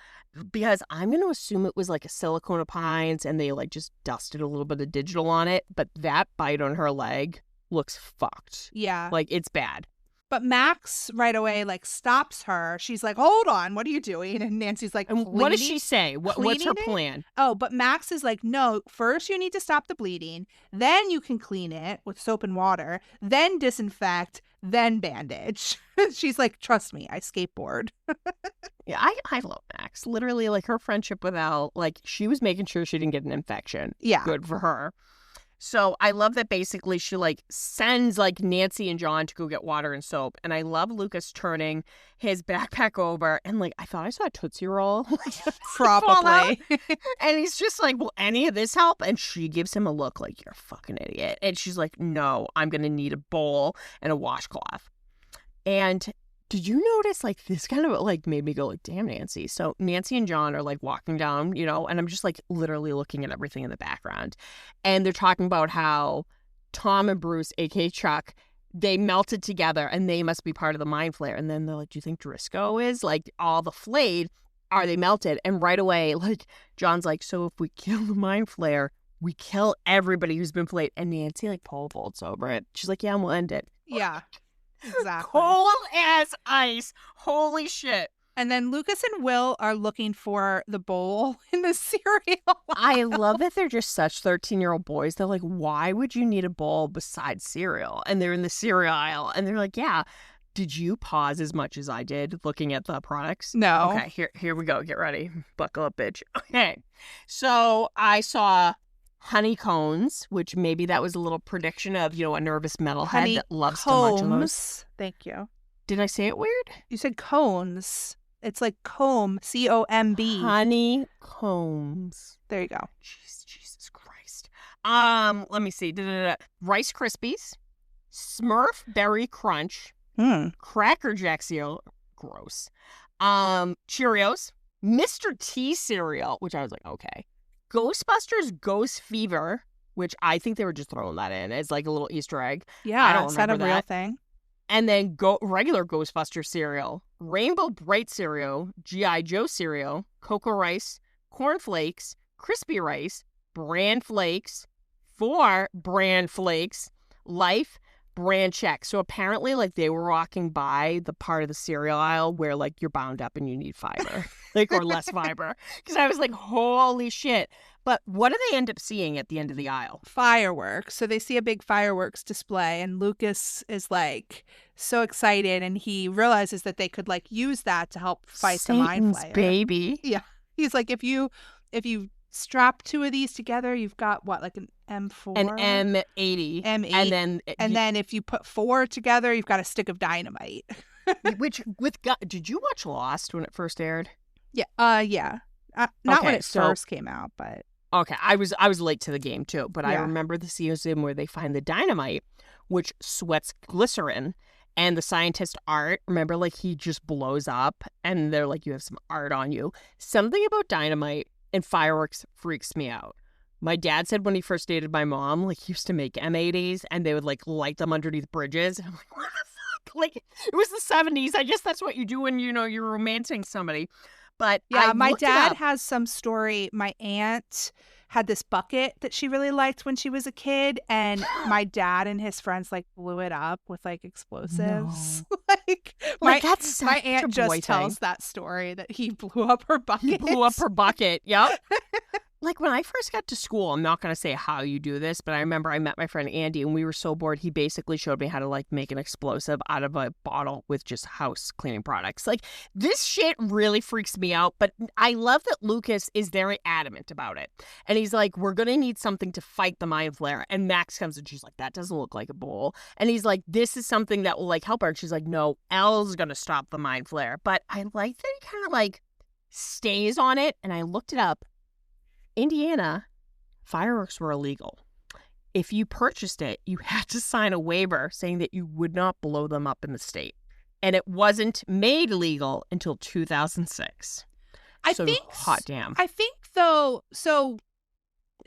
S3: because I'm going to assume it was like a silicone appliance and they like just dusted a little bit of digital on it. But that bite on her leg looks fucked.
S4: Yeah.
S3: Like, it's bad.
S4: But Max right away like stops her. She's like, "Hold on, what are you doing?" And Nancy's like,
S3: And what does
S4: "Cleaning?"
S3: she say? What's her
S4: cleaning it?
S3: plan?
S4: Oh, but Max is like, "No, first you need to stop the bleeding, then you can clean it with soap and water, then disinfect, then bandage." She's like, "Trust me, I skateboard."
S3: Yeah, I love Max. Literally, like, her friendship with Elle, like, she was making sure she didn't get an infection.
S4: Yeah.
S3: Good for her. So I love that basically she, like, sends, like, Nancy and John to go get water and soap. And I love Lucas turning his backpack over, and, like, I thought I saw a Tootsie Roll. fall out.
S4: Probably.
S3: And he's just like, will any of this help? And she gives him a look like, you're a fucking idiot. And she's like, no, I'm going to need a bowl and a washcloth. And did you notice, like, this kind of, like, made me go, like, damn, Nancy. So Nancy and John are, like, walking down, and I'm just, like, literally looking at everything in the background. And they're talking about how Tom and Bruce, a.k.a. Chuck, they melted together and they must be part of the Mind Flayer. And then they're like, do you think Driscoll is? Like, all the flayed, are they melted? And right away, like, John's like, so if we kill the Mind Flayer, we kill everybody who's been flayed. And Nancy, like, pole vaults over it. She's like, yeah, and we'll end it.
S4: Yeah. Exactly.
S3: Cold as ice. Holy shit.
S4: And then Lucas and Will are looking for the bowl in the cereal.
S3: I love that they're just such 13-year-old boys. They're like, why would you need a bowl besides cereal? And they're in the cereal aisle. And they're like, yeah. Did you pause as much as I did looking at the products?
S4: No.
S3: Okay, here we go. Get ready. Buckle up, bitch. Okay. So I saw honeycombs, which maybe that was a little prediction of, a nervous metalhead that loves to munch on those.
S4: Thank you.
S3: Did I say it weird?
S4: You said cones. It's like comb, C-O-M-B.
S3: Honeycombs.
S4: There you go.
S3: Jesus Christ. Let me see. Rice Krispies, Smurf Berry Crunch, Cracker Jack cereal, gross. Cheerios, Mr. T cereal, which I was like, okay. Ghostbusters Ghost Fever, which I think they were just throwing that in as like a little Easter egg.
S4: Yeah,
S3: I don't
S4: is that a
S3: remember
S4: real
S3: that.
S4: thing?
S3: And then regular Ghostbuster cereal, Rainbow Bright cereal, G.I. Joe cereal, Cocoa Rice, Corn Flakes, Crispy Rice, Bran Flakes, 4 Bran Flakes, Life, Bran Check. So apparently, like, they were walking by the part of the cereal aisle where, like, you're bound up and you need fiber, like, or less fiber. Because I was like, holy shit. But what do they end up seeing at the end of the aisle?
S4: Fireworks. So they see a big fireworks display, and Lucas is like so excited, and he realizes that they could like use that to help fight the mind
S3: Satan's
S4: flayer.
S3: baby.
S4: Yeah, he's like, if you strap 2 of these together, you've got what, like an M4,
S3: An M80,
S4: M8, and then if you put 4 together, you've got a stick of dynamite.
S3: which did you watch Lost when it first aired?
S4: Yeah, yeah. Not when
S3: Okay,
S4: it
S3: so-
S4: first came out, but
S3: Okay, I was late to the game too, but I
S4: Yeah.
S3: remember the scene where they find the dynamite, which sweats glycerin, and the scientist Art, remember, like, he just blows up, and they're like, you have some art on you. Something about dynamite and fireworks freaks me out. My dad said when he first dated my mom, like, he used to make M80s, and they would, like, light them underneath bridges. And I'm like, what the fuck? Like, it was the 70s. I guess that's what you do when, you're romancing somebody. But
S4: yeah,
S3: I
S4: my
S3: looked it
S4: dad
S3: up.
S4: has some story. My aunt had this bucket that she really liked when she was a kid, and my dad and his friends like blew it up with like explosives. like
S3: that's
S4: my
S3: such a
S4: aunt
S3: boy
S4: just
S3: thing.
S4: tells that story that he blew up her bucket.
S3: He blew up her bucket. Yep. Like, when I first got to school, I'm not going to say how you do this, but I remember I met my friend Andy, and we were so bored, he basically showed me how to, like, make an explosive out of a bottle with just house cleaning products. Like, this shit really freaks me out, but I love that Lucas is very adamant about it. And he's like, we're going to need something to fight the mind flare. And Max comes and she's like, that doesn't look like a bowl. And he's like, this is something that will, like, help her. And she's like, no, Elle's going to stop the mind flare. But I like that he kind of, like, stays on it. And I looked it up. Indiana, fireworks were illegal. If you purchased it, you had to sign a waiver saying that you would not blow them up in the state. And it wasn't made legal until 2006.
S4: I
S3: So,
S4: think
S3: hot damn.
S4: I think though, so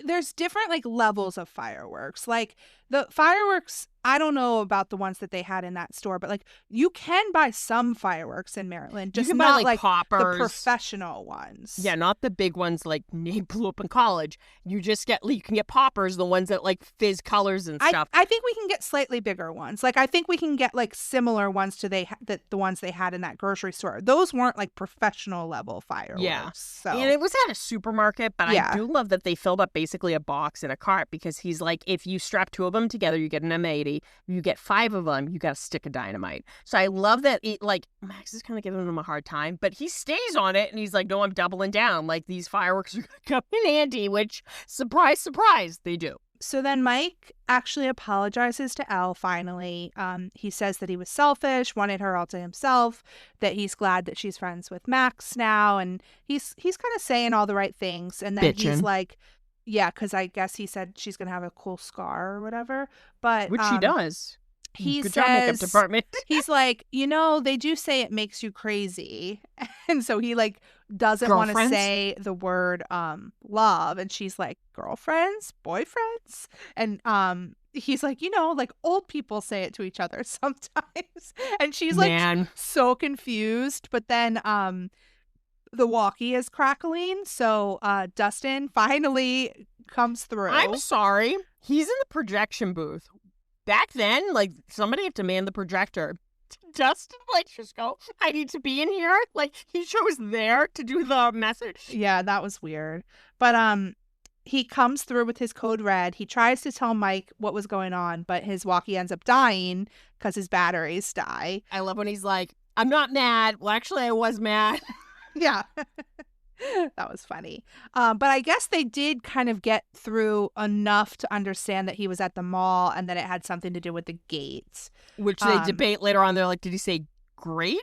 S4: there's different like levels of fireworks. Like the fireworks, I don't know about the ones that they had in that store, but like you can buy some fireworks in Maryland,
S3: You
S4: just
S3: can
S4: not
S3: buy, like,
S4: the
S3: poppers.
S4: professional ones.
S3: Yeah, not the big ones like Nate blew up in college. You can get poppers, the ones that like fizz colors and stuff.
S4: I think we can get slightly bigger ones. Like I think we can get like similar ones to the ones they had in that grocery store. Those weren't like professional level fireworks.
S3: Yeah.
S4: So
S3: And it was at a supermarket, but
S4: Yeah.
S3: I do love that they filled up basically a box in a cart, because he's like, if you strap 2 of them together, you get an M80. You get 5 of them, you got a stick of dynamite. So I love that Max is kind of giving him a hard time, but he stays on it, and he's like, no, I'm doubling down. Like, these fireworks are going to come in handy, which, surprise, surprise, they do.
S4: So then Mike actually apologizes to Elle finally. He says that he was selfish, wanted her all to himself, that he's glad that she's friends with Max now, and he's kind of saying all the right things. And then he's
S3: Bitchin'.
S4: like, yeah, because I guess he said she's going to have a cool scar or whatever. But
S3: Which she does.
S4: He
S3: Good job, makeup
S4: says,
S3: department.
S4: he's like, they do say it makes you crazy. And so he like doesn't want to
S3: Girlfriends?
S4: say the word love. And she's like, girlfriends, boyfriends. And he's like, like old people say it to each other sometimes. And she's like
S3: Man.
S4: so confused. But then the walkie is crackling. So Dustin finally comes through.
S3: I'm sorry. He's in the projection booth. Back then, like, somebody had to man the projector. Dustin, like, just go, I need to be in here. Like, he chose there to do the message.
S4: Yeah, that was weird. But he comes through with his code red. He tries to tell Mike what was going on, but his walkie ends up dying because his batteries die.
S3: I love when he's like, I'm not mad. Well, actually, I was mad.
S4: Yeah. That was funny. But I guess they did kind of get through enough to understand that he was at the mall and that it had something to do with the gates.
S3: Which they debate later on. They're like, did he say great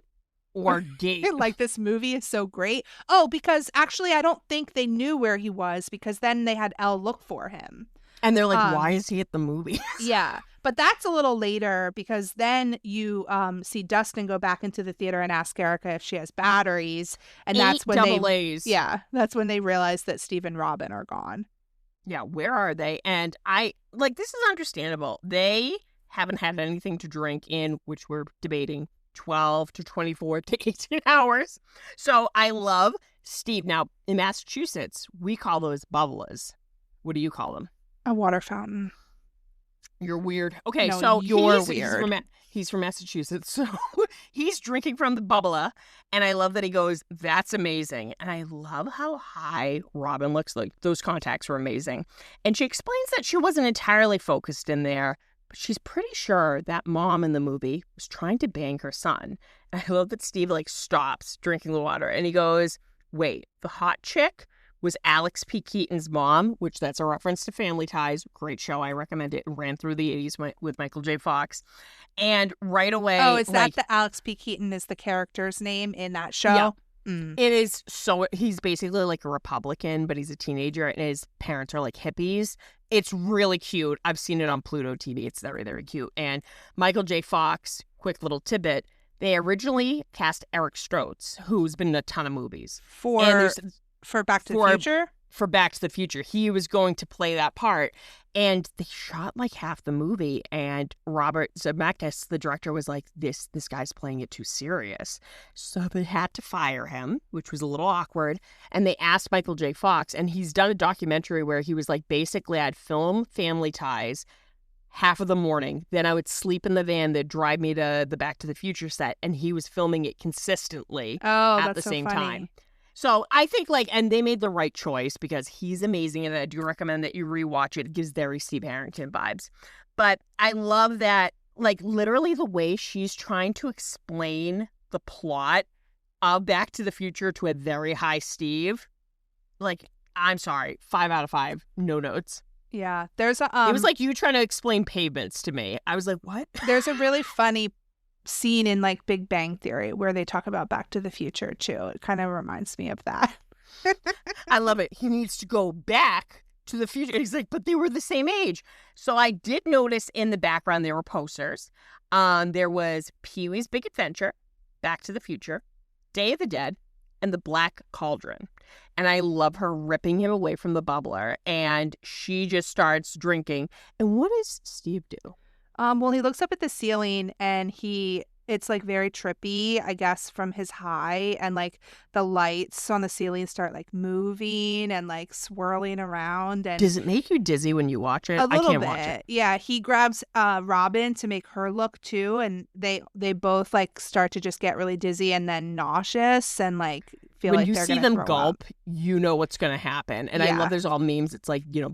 S3: or gay?
S4: Like, this movie is so great. Oh, because actually I don't think they knew where he was, because then they had Elle look for him.
S3: And they're like, why is he at the movie?
S4: Yeah. But that's a little later, because then you see Dustin go back into the theater and ask Erica if she has batteries. And that's when
S3: A's.
S4: Yeah, that's when they realize that Steve and Robin are gone.
S3: Yeah, where are they? And this is understandable. They haven't had anything to drink in, which we're debating, 12 to 24 to 18 hours. So I love Steve. Now, in Massachusetts, we call those bubblers. What do you call them?
S4: A water fountain.
S3: You're weird. Okay,
S4: No,
S3: so
S4: you're
S3: he's
S4: weird.
S3: He's from Massachusetts, so he's drinking from the bubbler, and I love that he goes, that's amazing. And I love how high Robin looks. Like, those contacts were amazing. And she explains that she wasn't entirely focused in there, but she's pretty sure that mom in the movie was trying to bang her son. And I love that Steve, stops drinking the water, and he goes, wait, the hot chick was Alex P. Keaton's mom, which that's a reference to Family Ties. Great show. I recommend it. It ran through the 80s with Michael J. Fox. And right away...
S4: Oh, is that the Alex P. Keaton is the character's name in that show?
S3: Yeah. It is so... He's basically like a Republican, but he's a teenager, and his parents are like hippies. It's really cute. I've seen it on Pluto TV. It's very, very cute. And Michael J. Fox, quick little tidbit, they originally cast Eric Stoltz, who's been in a ton of movies.
S4: For Back to the Future?
S3: For Back to the Future. He was going to play that part. And they shot half the movie. And Robert Zemeckis, the director, was like, this guy's playing it too serious. So they had to fire him, which was a little awkward. And they asked Michael J. Fox, and he's done a documentary where he was like, basically, I'd film Family Ties half of the morning. Then I would sleep in the van that drive me to the Back to the Future set. And he was filming it consistently at the same time. So I think and they made the right choice because he's amazing, and I do recommend that you rewatch it. It gives very Steve Harrington vibes. But I love that, literally the way she's trying to explain the plot of Back to the Future to a very high Steve. I'm sorry, 5 out of 5, no notes.
S4: Yeah, there's a
S3: it was like you trying to explain pavements to me. I was like, what?
S4: There's a really funny scene in Big Bang Theory where they talk about Back to the Future too. It kind of reminds me of that.
S3: I love it. He needs to go back to the future. He's like, but they were the same age. So I did notice in the background there were posters. There was Pee-wee's Big Adventure, Back to the Future, Day of the Dead, and The Black Cauldron. And I love her ripping him away from the bubbler, and she just starts drinking. And what does Steve do?
S4: Well, he looks up at the ceiling, and it's very trippy, I guess, from his high, and the lights on the ceiling start moving and swirling around. And
S3: does it make you dizzy when you watch it?
S4: A little
S3: I can't
S4: bit.
S3: Watch it.
S4: Yeah, he grabs Robin to make her look too, and they both start to just get really dizzy and then nauseous and feel
S3: when
S4: like
S3: you
S4: they're
S3: see
S4: gonna
S3: them
S4: throw
S3: gulp,
S4: up.
S3: you know what's going to happen. And I
S4: Yeah.
S3: love there's all memes. It's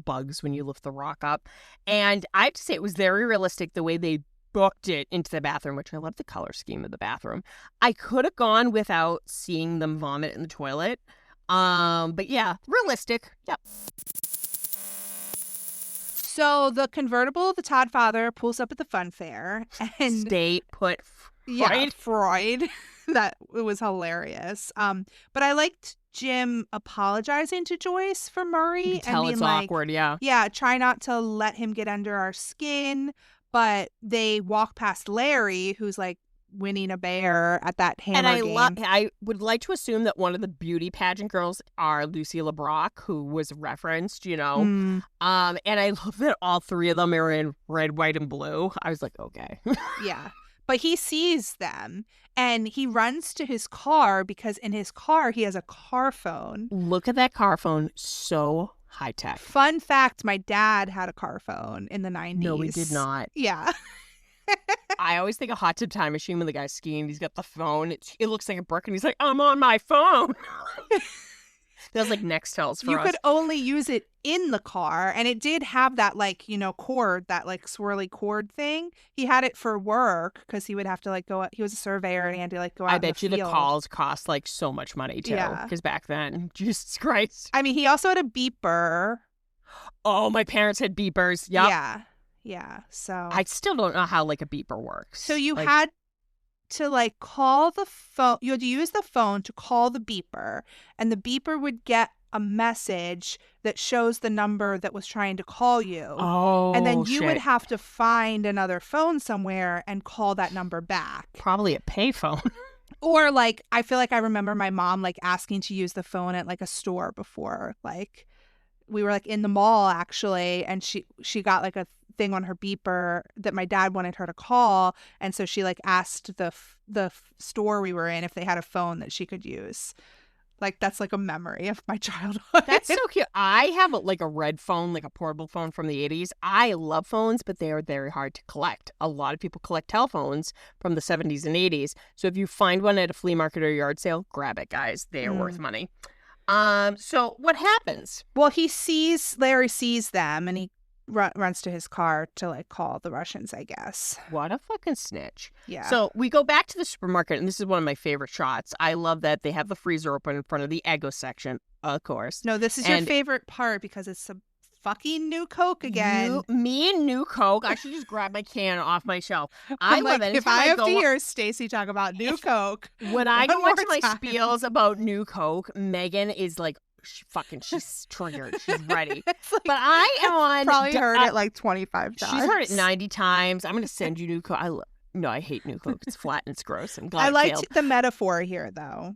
S3: bugs when you lift the rock up. And I have to say it was very realistic the way they booked it into the bathroom, which I love the color scheme of the bathroom. I could have gone without seeing them vomit in the toilet. But yeah, realistic. Yep.
S4: So the convertible, the Todd father, pulls up at the fun fair and
S3: Stay put.
S4: yeah, Freud. That it was hilarious. But I liked Jim apologizing to Joyce for Murray
S3: You can tell
S4: and being
S3: it's awkward. Yeah.
S4: yeah, try not to let him get under our skin. But they walk past Larry, who's winning a bear at that hammer
S3: And
S4: game.
S3: I would like to assume that one of the beauty pageant girls are Lucy LeBrock, who was referenced,
S4: Mm,
S3: And I love that all three of them are in red, white, and blue. I was like, okay.
S4: yeah. But he sees them and he runs to his car because in his car he has a car phone.
S3: Look at that car phone. So high tech.
S4: Fun fact, my dad had a car phone in the 90s.
S3: No, we did not.
S4: Yeah.
S3: I always think a Hot Tub Time Machine when the guy's skiing. He's got the phone. It looks like a brick, and he's like, I'm on my phone. That was Nextels for
S4: You
S3: us.
S4: could only use it in the car, and it did have that cord, that swirly cord thing. He had it for work because he would have to go out. He was a surveyor and he had to go out.
S3: I
S4: in
S3: bet you the
S4: field.
S3: calls cost so much money too.
S4: Yeah.
S3: Because back then, Jesus Christ.
S4: I mean, he also had a beeper.
S3: Oh, my parents had beepers. Yep.
S4: Yeah. So
S3: I still don't know how a beeper works.
S4: you had to like call the phone. You had to use the phone to call the beeper, and the beeper would get a message that shows the number that was trying to call you.
S3: Oh,
S4: and then you would
S3: shit.
S4: have to find another phone somewhere and call that number back.
S3: Probably a payphone.
S4: Or like, I feel like I remember my mom like asking to use the phone at like a store before. Like we were like in the mall actually, and she got like a thing on her beeper that my dad wanted her to call, and so she like asked the store we were in if they had a phone that she could use. Like that's like a memory of my childhood.
S3: That's so cute. I have like a red phone, like a portable phone from the 80s. I love phones, but they are very hard to collect. A lot of people collect telephones from the 70s and 80s. So if you find one at a flea market or yard sale, grab it, guys. They are worth money. So what happens?
S4: Well, Larry sees them, and he runs to his car to like call the Russians, I guess.
S3: What a fucking snitch.
S4: Yeah.
S3: So we go back to the supermarket, and this is one of my favorite shots. I love that they have the freezer open in front of the Eggo section, of course.
S4: No, this is your favorite part because it's some fucking new Coke again.
S3: Me and new Coke. I should just grab my can off my shelf. I love it.
S4: If I have to hear Stacey talk about new Coke.
S3: When I go into my
S4: time.
S3: spiels about new Coke, Megan is like, she's triggered. She's ready.
S4: Like,
S3: but I am on.
S4: Probably heard it like 25 times.
S3: She's heard it 90 times. I'm going to send you new Coke. No, I hate new Coke. It's flat and it's gross. I'm glad
S4: I
S3: it
S4: liked
S3: failed.
S4: the metaphor here, though.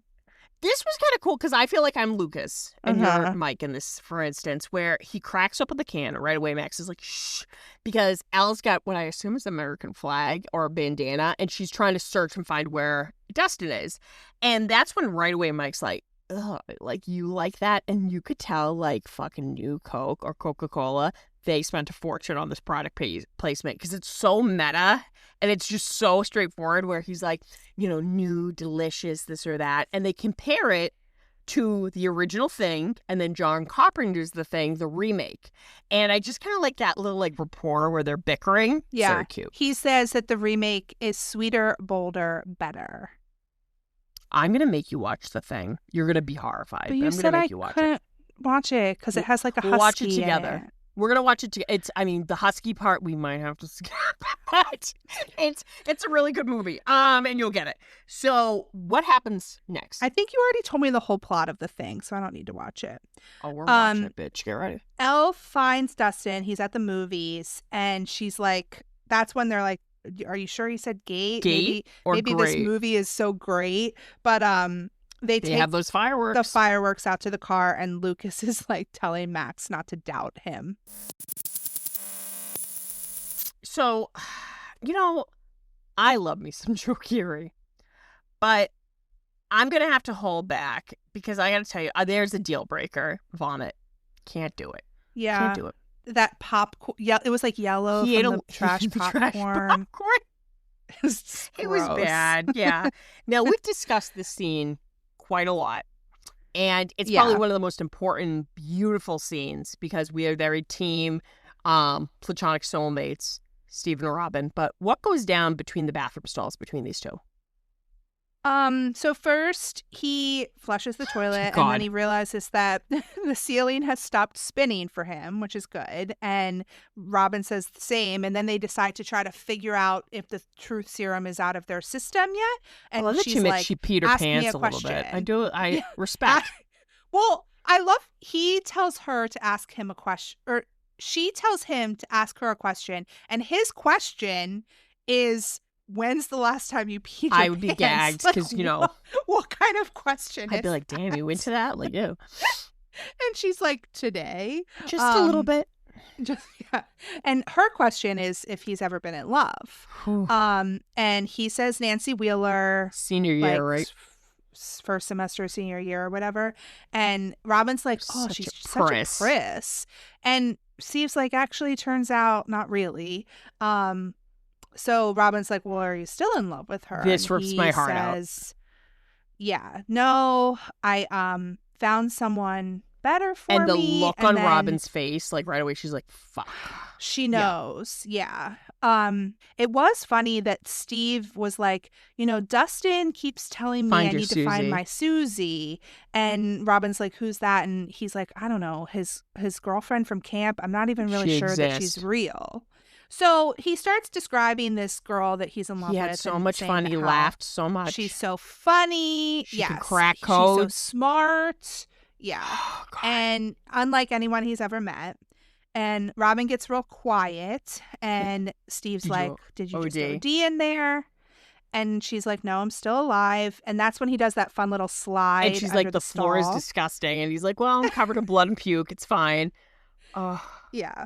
S3: This was kind of cool because I feel like I'm Lucas and you're Mike in this, for instance, where he cracks open the can and right away Max is like, shh, because Elle's got what I assume is an American flag or a bandana, and she's trying to search and find where Dustin is. And that's when right away Mike's like, ugh, like you like that? And you could tell like fucking new Coke or Coca-Cola, they spent a fortune on this product placement because it's so meta and it's just so straightforward where he's like, you know, new, delicious, this or that. And they compare it to the original thing and then John Carpenter's The Thing, the remake. And I just kind of like that little like rapport where they're bickering.
S4: Yeah.
S3: Very cute.
S4: He says that the remake is sweeter, bolder, better.
S3: I'm going to make you watch The Thing. You're going to be horrified.
S4: But you
S3: I'm
S4: said
S3: going to
S4: I
S3: make you watch it.
S4: couldn't watch it because it has like a husky
S3: We'll watch it
S4: in
S3: together.
S4: it.
S3: We're gonna watch it together. The husky part we might have to skip, but it's a really good movie. And you'll get it. So what happens next?
S4: I think you already told me the whole plot of The Thing, so I don't need to watch it.
S3: Oh, we're watching it, bitch. Get ready.
S4: Elle finds Dustin. He's at the movies, and she's like, "That's when they're like, are you sure he said gate? Maybe this movie is so great." But they take
S3: have those fireworks.
S4: the fireworks out to the car, and Lucas is like telling Max not to doubt him.
S3: So, you know, I love me some Joe Keery, but I'm gonna have to hold back because I gotta tell you, there's a deal breaker. Vomit. Can't do it.
S4: Yeah,
S3: Can't do it.
S4: That popcorn. Yeah, it was like yellow
S3: He ate
S4: from the trash popcorn.
S3: It was bad. Yeah. Now we've discussed this scene quite a lot. And it's probably one of the most important, beautiful scenes because we are very team platonic soulmates, Steve and Robin. But what goes down between the bathroom stalls between these two?
S4: So first he flushes the toilet
S3: God.
S4: and then he realizes that the ceiling has stopped spinning for him, which is good. And Robin says the same. And then they decide to try to figure out if the truth serum is out of their system yet. And
S3: I love that
S4: she's like,
S3: she peed her
S4: "Ask me
S3: pants
S4: a
S3: a little bit.
S4: question."
S3: I respect.
S4: Well, I love he tells her to ask him a question, or she tells him to ask her a question. And his question is, when's the last time you peed your
S3: I would be
S4: pants?
S3: gagged because, you know.
S4: What kind of question
S3: I'd
S4: is
S3: be like, damn, you into that? Like, ew.
S4: And she's like, today?
S3: Just a little bit.
S4: Just, yeah. And her question is if he's ever been in love. And he says Nancy Wheeler.
S3: Senior year, right?
S4: First semester, senior year or whatever. And Robin's like, oh, she's such a priss. And Steve's like, actually, turns out not really. So Robin's like, well, are you still in love with her?
S3: This
S4: and
S3: rips my heart out.
S4: Yeah, no, I found someone better for me.
S3: And the look on Robin's face, like right away, she's like, fuck.
S4: She knows. Yeah. It was funny that Steve was like, you know, Dustin keeps telling me I need to find my Susie. And Robin's like, who's that? And he's like, I don't know, his girlfriend from camp. I'm not even really sure that she's real. So he starts describing this girl that he's in love
S3: He
S4: with.
S3: had so
S4: and
S3: much
S4: saying
S3: fun. He
S4: how
S3: laughed so much.
S4: She's so funny.
S3: She can
S4: Yes.
S3: crack
S4: She's so
S3: codes.
S4: smart. Yeah.
S3: Oh, God.
S4: And unlike anyone he's ever met. And Robin gets real quiet. And Steve's
S3: Did
S4: like,
S3: you
S4: did you just
S3: OD?
S4: OD in there? And she's like, no, I'm still alive. And that's when he does that fun little slide.
S3: And she's
S4: under
S3: like, the floor is
S4: stall.
S3: disgusting. And he's like, well, I'm covered in blood and puke. It's fine. Oh,
S4: Yeah.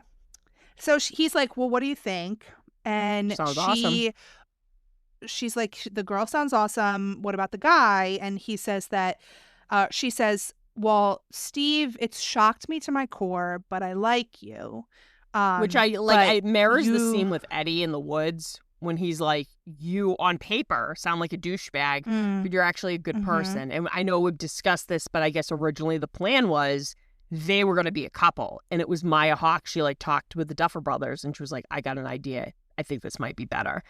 S4: So he's like, well, what do you think? And
S3: Sounds awesome.
S4: she's like, the girl sounds awesome. What about the guy? And he says that, she says, well, Steve, it's shocked me to my core, but I like you.
S3: which I like. It mirrors the
S4: you-
S3: scene with Eddie in the woods when he's like, you on paper sound like a douchebag,
S4: Mm,
S3: but you're actually a good
S4: Mhm.
S3: person. And I know we've discussed this, but I guess originally the plan was they were going to be a couple. And it was Maya Hawke. She like talked with the Duffer Brothers and she was like, I got an idea. I think this might be better.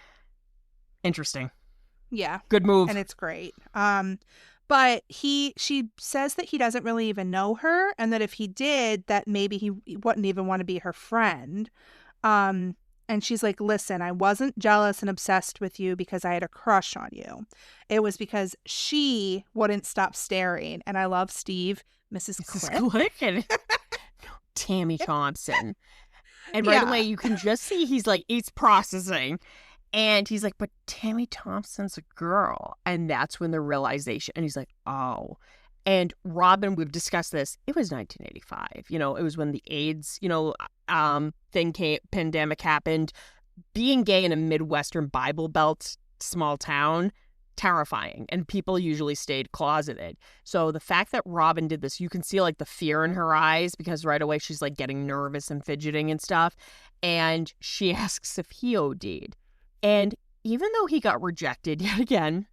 S3: Interesting.
S4: yeah.
S3: Good move.
S4: And it's great. But she says that he doesn't really even know her, and that if he did, that maybe he wouldn't even want to be her friend. And she's like, listen, I wasn't jealous and obsessed with you because I had a crush on you. It was because she wouldn't stop staring. And I love Steve, Mrs.
S3: Mrs.
S4: Click.
S3: Click and Tammy Thompson. And right
S4: Yeah.
S3: away, you can just see he's like, he's processing. And he's like, but Tammy Thompson's a girl. And that's when the realization, and he's like, oh. And Robin, we've discussed this. It was 1985. You know, it was when the AIDS, pandemic happened. Being gay in a Midwestern Bible Belt small town, terrifying. And people usually stayed closeted. So the fact that Robin did this, you can see like the fear in her eyes because right away she's like getting nervous and fidgeting and stuff. And she asks if he OD'd. And even though he got rejected yet again,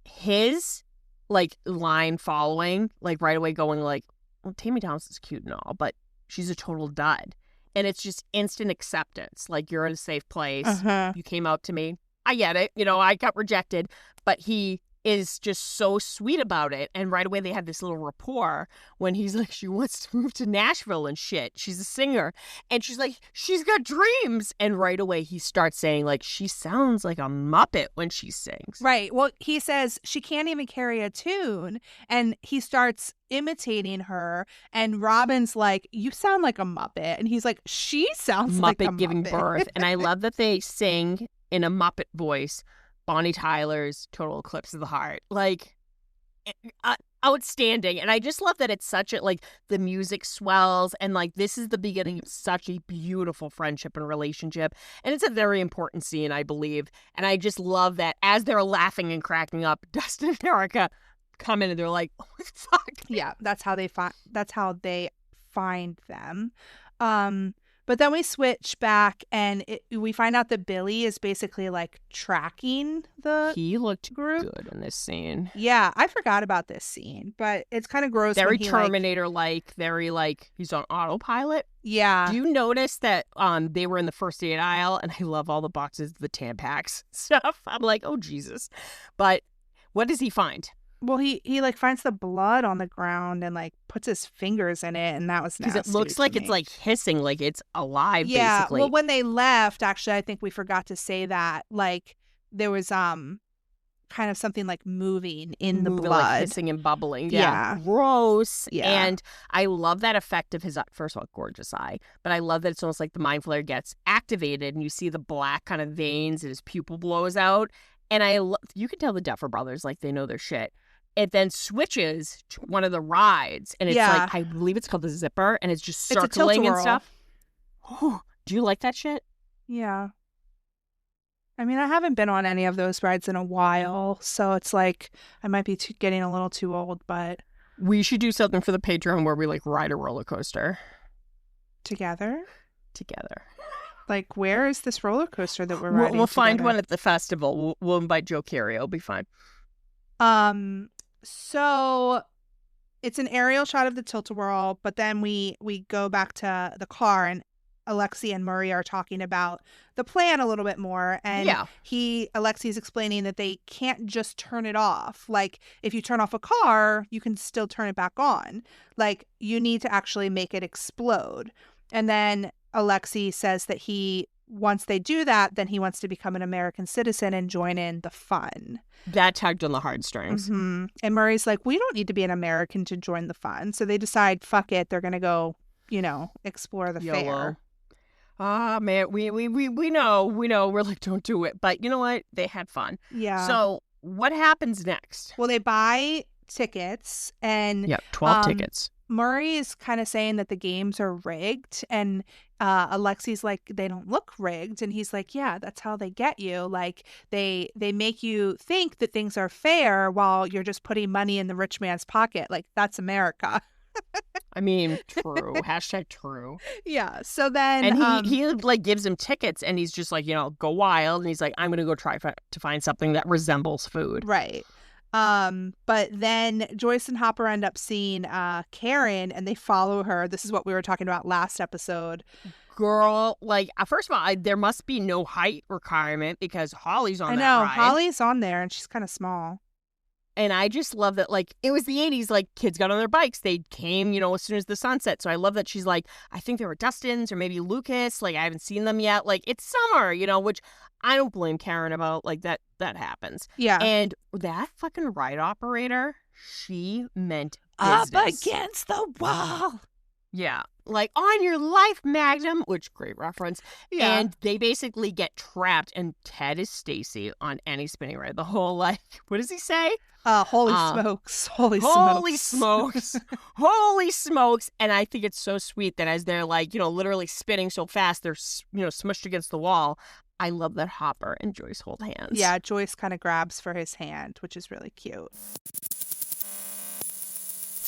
S3: his like line following, like right away going like, well, Tammy Thompson's cute and all, but she's a total dud. And it's just instant acceptance. Like, you're in a safe place.
S4: Uh-huh.
S3: You came out to me. I get it. You know, I got rejected, but he is just so sweet about it. And right away they have this little rapport when he's like, she wants to move to Nashville and shit. She's a singer. And she's like, she's got dreams. And right away he starts saying like, she sounds like a Muppet when she sings.
S4: Right. Well, he says she can't even carry a tune, and he starts imitating her, and Robin's like, you sound like a Muppet. And he's like, she sounds like a
S3: Muppet giving
S4: Muppet.
S3: birth. And I love that they sing in a Muppet voice Bonnie Tyler's Total Eclipse of the Heart. Like, outstanding. And I just love that it's such a, like, the music swells, and like this is the beginning of such a beautiful friendship and relationship. And it's a very important scene, I believe. And I just love that as they're laughing and cracking up, Dustin and Erica come in and they're like, oh, fuck.
S4: Yeah, that's how they find them. But then we switch back, and we find out that Billy is basically like tracking the
S3: He looked
S4: group.
S3: good in this scene.
S4: Yeah, I forgot about this scene, but it's kind of gross.
S3: Very
S4: when he, like,
S3: Terminator-like, very like he's on autopilot.
S4: yeah.
S3: Do you notice that they were in the first aid aisle, and I love all the boxes, the Tampax stuff. I'm like, oh Jesus. But what does he find?
S4: Well, he like finds the blood on the ground and like puts his fingers in it, and that was nasty.
S3: Because it looks
S4: to
S3: like
S4: me.
S3: it's like hissing, like it's alive,
S4: yeah.
S3: basically.
S4: Well, when they left, actually, I think we forgot to say that like there was kind of something like moving in the
S3: Moving,
S4: blood.
S3: like hissing and bubbling.
S4: Yeah.
S3: Gross.
S4: Yeah.
S3: And I love that effect of his, first of all, gorgeous eye. But I love that it's almost like the mind flare gets activated and you see the black kind of veins and his pupil blows out. And you can tell the Duffer Brothers, like, they know their shit. It then switches to one of the rides. And it's
S4: Yeah.
S3: like, I believe it's called the Zipper. And it's just
S4: It's a
S3: circling and
S4: tilt-a-whirl.
S3: stuff. Oh, do you like that shit?
S4: Yeah. I mean, I haven't been on any of those rides in a while, so it's like I might be getting a little too old, but
S3: We should do something for the Patreon where we, like, ride a roller coaster
S4: together?
S3: together.
S4: Like, where is this roller coaster that we're riding
S3: We'll find
S4: together?
S3: one at the festival. We'll invite Joe Carey. It'll be fine.
S4: So it's an aerial shot of the tilt-a-whirl, but then we go back to the car, and Alexi and Murray are talking about the plan a little bit more, and
S3: Yeah.
S4: Alexi's explaining that they can't just turn it off. Like, if you turn off a car, you can still turn it back on. Like, you need to actually make it explode. And then Alexei says that once they do that, then he wants to become an American citizen and join in the fun.
S3: That tugged on the heartstrings.
S4: Mm-hmm. And Murray's like, we don't need to be an American to join the fun. So they decide, fuck it, they're going to go, explore the fair.
S3: Ah, man, we know. We're like, don't do it. But you know what? They had fun.
S4: Yeah.
S3: So what happens next?
S4: Well, they buy tickets and...
S3: Yep, 12 tickets.
S4: Murray is kind of saying that the games are rigged, and Alexei's like, they don't look rigged, and he's like, yeah, that's how they get you. Like they make you think that things are fair while you're just putting money in the rich man's pocket. Like that's America.
S3: I mean, true. Hashtag true.
S4: Yeah. So then,
S3: and he like gives him tickets, and he's just like, go wild, and he's like, I'm gonna go try to find something that resembles food.
S4: Right. But then Joyce and Hopper end up seeing Karen, and they follow her. This is what we were talking about last episode.
S3: Girl, like, first of all, there must be no height requirement because Holly's on that ride.
S4: Holly's on there, and she's kind of small.
S3: And I just love that, like, it was the 80s, like, kids got on their bikes. They came, as soon as the sun set. So I love that she's like, I think there were Dustin's or maybe Lucas. Like, I haven't seen them yet. Like, it's summer, which I don't blame Karen about. Like, that happens.
S4: Yeah.
S3: And that fucking ride operator, she meant business.
S4: Up against the wall.
S3: Yeah. Like, on your life, Magnum, which great reference.
S4: Yeah.
S3: And they basically get trapped, and Ted is Stacy on any spinning ride. The whole, like, what does he say?
S4: Holy smokes. Holy
S3: smokes. Holy smokes. And I think it's so sweet that as they're, like, literally spinning so fast, they're, smushed against the wall. I love that Hopper and Joyce hold hands.
S4: Yeah, Joyce kind of grabs for his hand, which is really cute.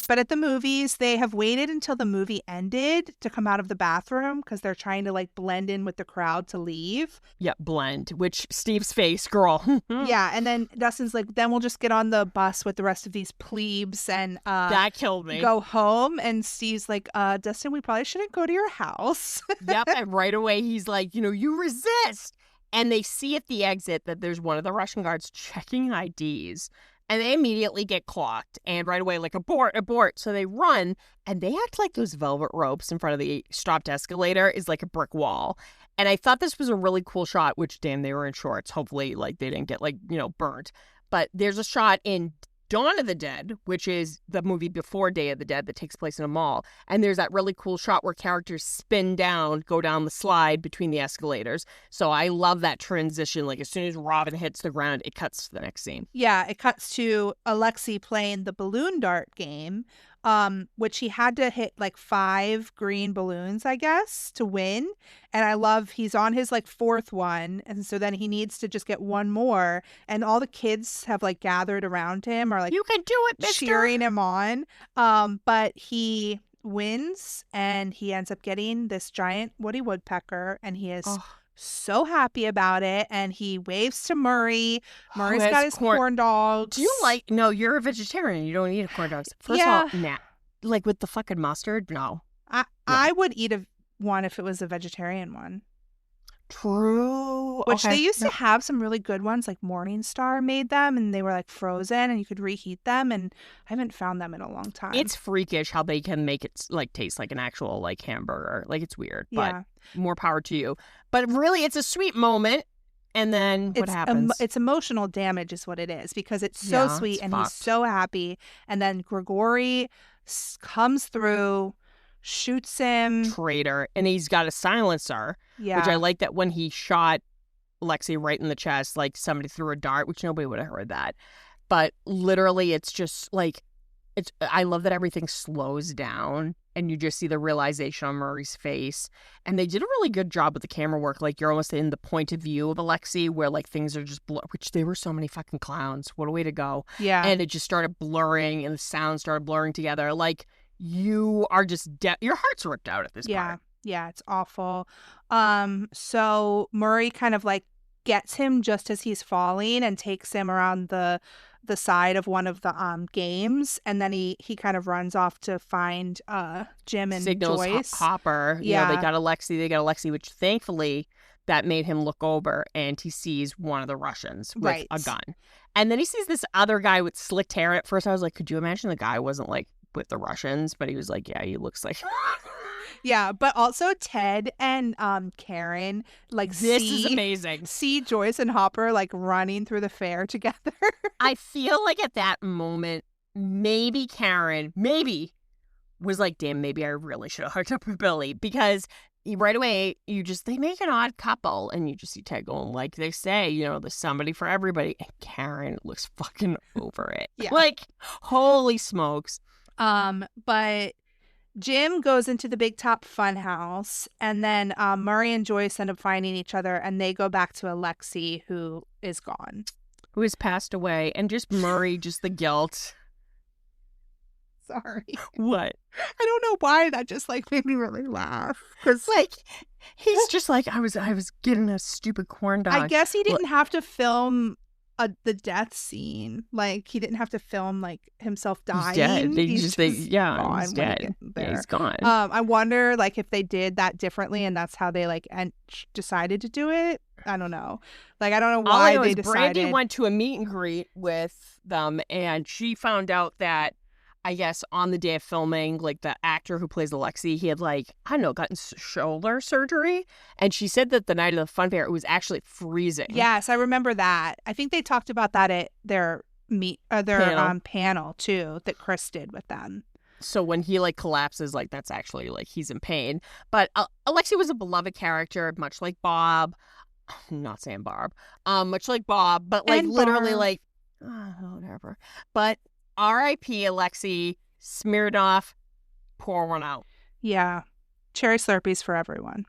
S4: But at the movies, they have waited until the movie ended to come out of the bathroom because they're trying to like blend in with the crowd to leave.
S3: Yeah, blend, which Steve's face, girl.
S4: Yeah, and then Dustin's like, then we'll just get on the bus with the rest of these plebes and
S3: that killed me.
S4: Go home. And Steve's like, Dustin, we probably shouldn't go to your house.
S3: Yep, and right away he's like, you resist. And they see at the exit that there's one of the Russian guards checking IDs. And they immediately get clocked. And right away, like, abort. So they run. And they act like those velvet ropes in front of the stopped escalator is like a brick wall. And I thought this was a really cool shot, which, damn, they were in shorts. Hopefully, like, they didn't get, like, burnt. But there's a shot in Dawn of the Dead, which is the movie before Day of the Dead that takes place in a mall. And there's that really cool shot where characters spin down, go down the slide between the escalators. So I love that transition. Like, as soon as Robin hits the ground, it cuts to the next scene.
S4: Yeah, it cuts to Alexei playing the balloon dart game, which he had to hit like 5 green balloons, I guess, to win. And I love he's on his like 4th one. And so then he needs to just get one more. And all the kids have like gathered around him or like,
S3: you can do it, mister.
S4: Cheering him on. But he wins and he ends up getting this giant Woody Woodpecker, and he is so happy about it. And he waves to Murray. Murray's got his corn dogs.
S3: Do you like... No, you're a vegetarian. You don't eat corn dogs. First of all, nah. Like with the fucking mustard? No.
S4: I would eat one if it was a vegetarian one.
S3: True.
S4: Which they used to have some really good ones, like Morningstar made them, and they were like frozen, and you could reheat them, and I haven't found them in a long time.
S3: It's freakish how they can make it like taste like an actual like hamburger. Like, it's weird, but more power to you. But really, it's a sweet moment. And then what happens?
S4: It's emotional damage is what it is, because it's so sweet and he's so happy. And then Grigori comes through, shoots him.
S3: Traitor. And he's got a silencer. Yeah. Which I like that when he shot Alexei right in the chest, like somebody threw a dart, which nobody would have heard that. But literally, it's just like, I love that everything slows down and you just see the realization on Murray's face. And they did a really good job with the camera work. Like, you're almost in the point of view of Alexei where like things are just which there were so many fucking clowns. What a way to go.
S4: Yeah.
S3: And it just started blurring and the sound started blurring together. Like, you are just your heart's ripped out at this part.
S4: Yeah, it's awful. So Murray kind of like gets him just as he's falling and takes him around the side of one of the games, and then he kind of runs off to find Jim and
S3: Signals
S4: Joyce.
S3: Hopper.
S4: Yeah,
S3: they got Alexei, which thankfully that made him look over, and he sees one of the Russians with a gun. And then he sees this other guy with slicked hair. At first I was like, could you imagine the guy wasn't like with the Russians, but he was like, yeah, he looks like
S4: Yeah, but also Ted and Karen like
S3: This is amazing.
S4: see Joyce and Hopper like running through the fair together.
S3: I feel like at that moment, maybe Karen, was like, damn, maybe I really should have hooked up with Billy, because right away they make an odd couple, and you just see Ted going, like they say, you know, there's somebody for everybody, and Karen looks fucking over it.
S4: Yeah.
S3: Like, holy smokes.
S4: But Jim goes into the Big Top Funhouse, and then Murray and Joyce end up finding each other, and they go back to Alexi, who is gone.
S3: Who has passed away, and just Murray, just the guilt.
S4: Sorry.
S3: What?
S4: I don't know why that just like made me really laugh. Because
S3: Like, he's just like, I was getting a stupid corn dog.
S4: I guess he didn't have to film the death scene. Like, he didn't have to film like himself dying.
S3: He's dead. He's
S4: gone
S3: he's
S4: when he
S3: dead.
S4: gets there.
S3: Yeah, he's gone.
S4: I wonder like if they did that differently, and that's how they like decided to do it. I don't know. Like, I don't know
S3: All I
S4: why
S3: know
S4: they
S3: is
S4: decided.
S3: Brandy went to a meet and greet with them, and she found out that, I guess, on the day of filming, like, the actor who plays Alexi, he had, like, I don't know, gotten shoulder surgery. And she said that the night of the fun fair, it was actually freezing.
S4: Yes, I remember that. I think they talked about that at their panel too, that Chris did with them.
S3: So when he, like, collapses, like, that's actually, like, he's in pain. But Alexi was a beloved character, much like Bob. I'm not saying Barb. Much like Bob, but, like,
S4: And
S3: literally,
S4: Barb.
S3: like, whatever. But R.I.P. Alexi, smeared off, pour one out.
S4: Yeah. Cherry Slurpees for everyone.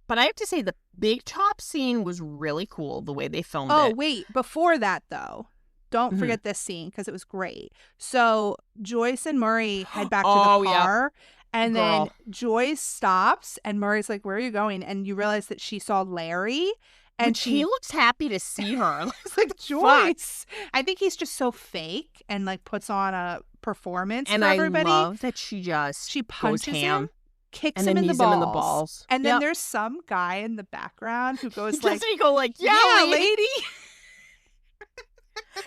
S3: But I have to say, the Big Top scene was really cool, the way they filmed
S4: Oh,
S3: it.
S4: wait. Before that, though, don't
S3: Mhm.
S4: forget this scene because it was great. So Joyce and Murray head back to
S3: Oh,
S4: the
S3: yeah.
S4: car. And then
S3: Girl.
S4: Joyce stops and Murray's like, where are you going? And you realize that she saw Larry. And
S3: Which he looks happy to see her.
S4: It's like, Joyce. I think he's just so fake and like puts on a performance
S3: And
S4: for
S3: I
S4: everybody.
S3: love that she just
S4: She
S3: goes
S4: punches
S3: ham.
S4: him, kicks
S3: And
S4: him
S3: then
S4: in the
S3: knees him in the
S4: balls.
S3: balls.
S4: And then
S3: Yep.
S4: there's some guy in the background who goes like,
S3: Doesn't he go like,
S4: yeah,
S3: yeah,
S4: lady.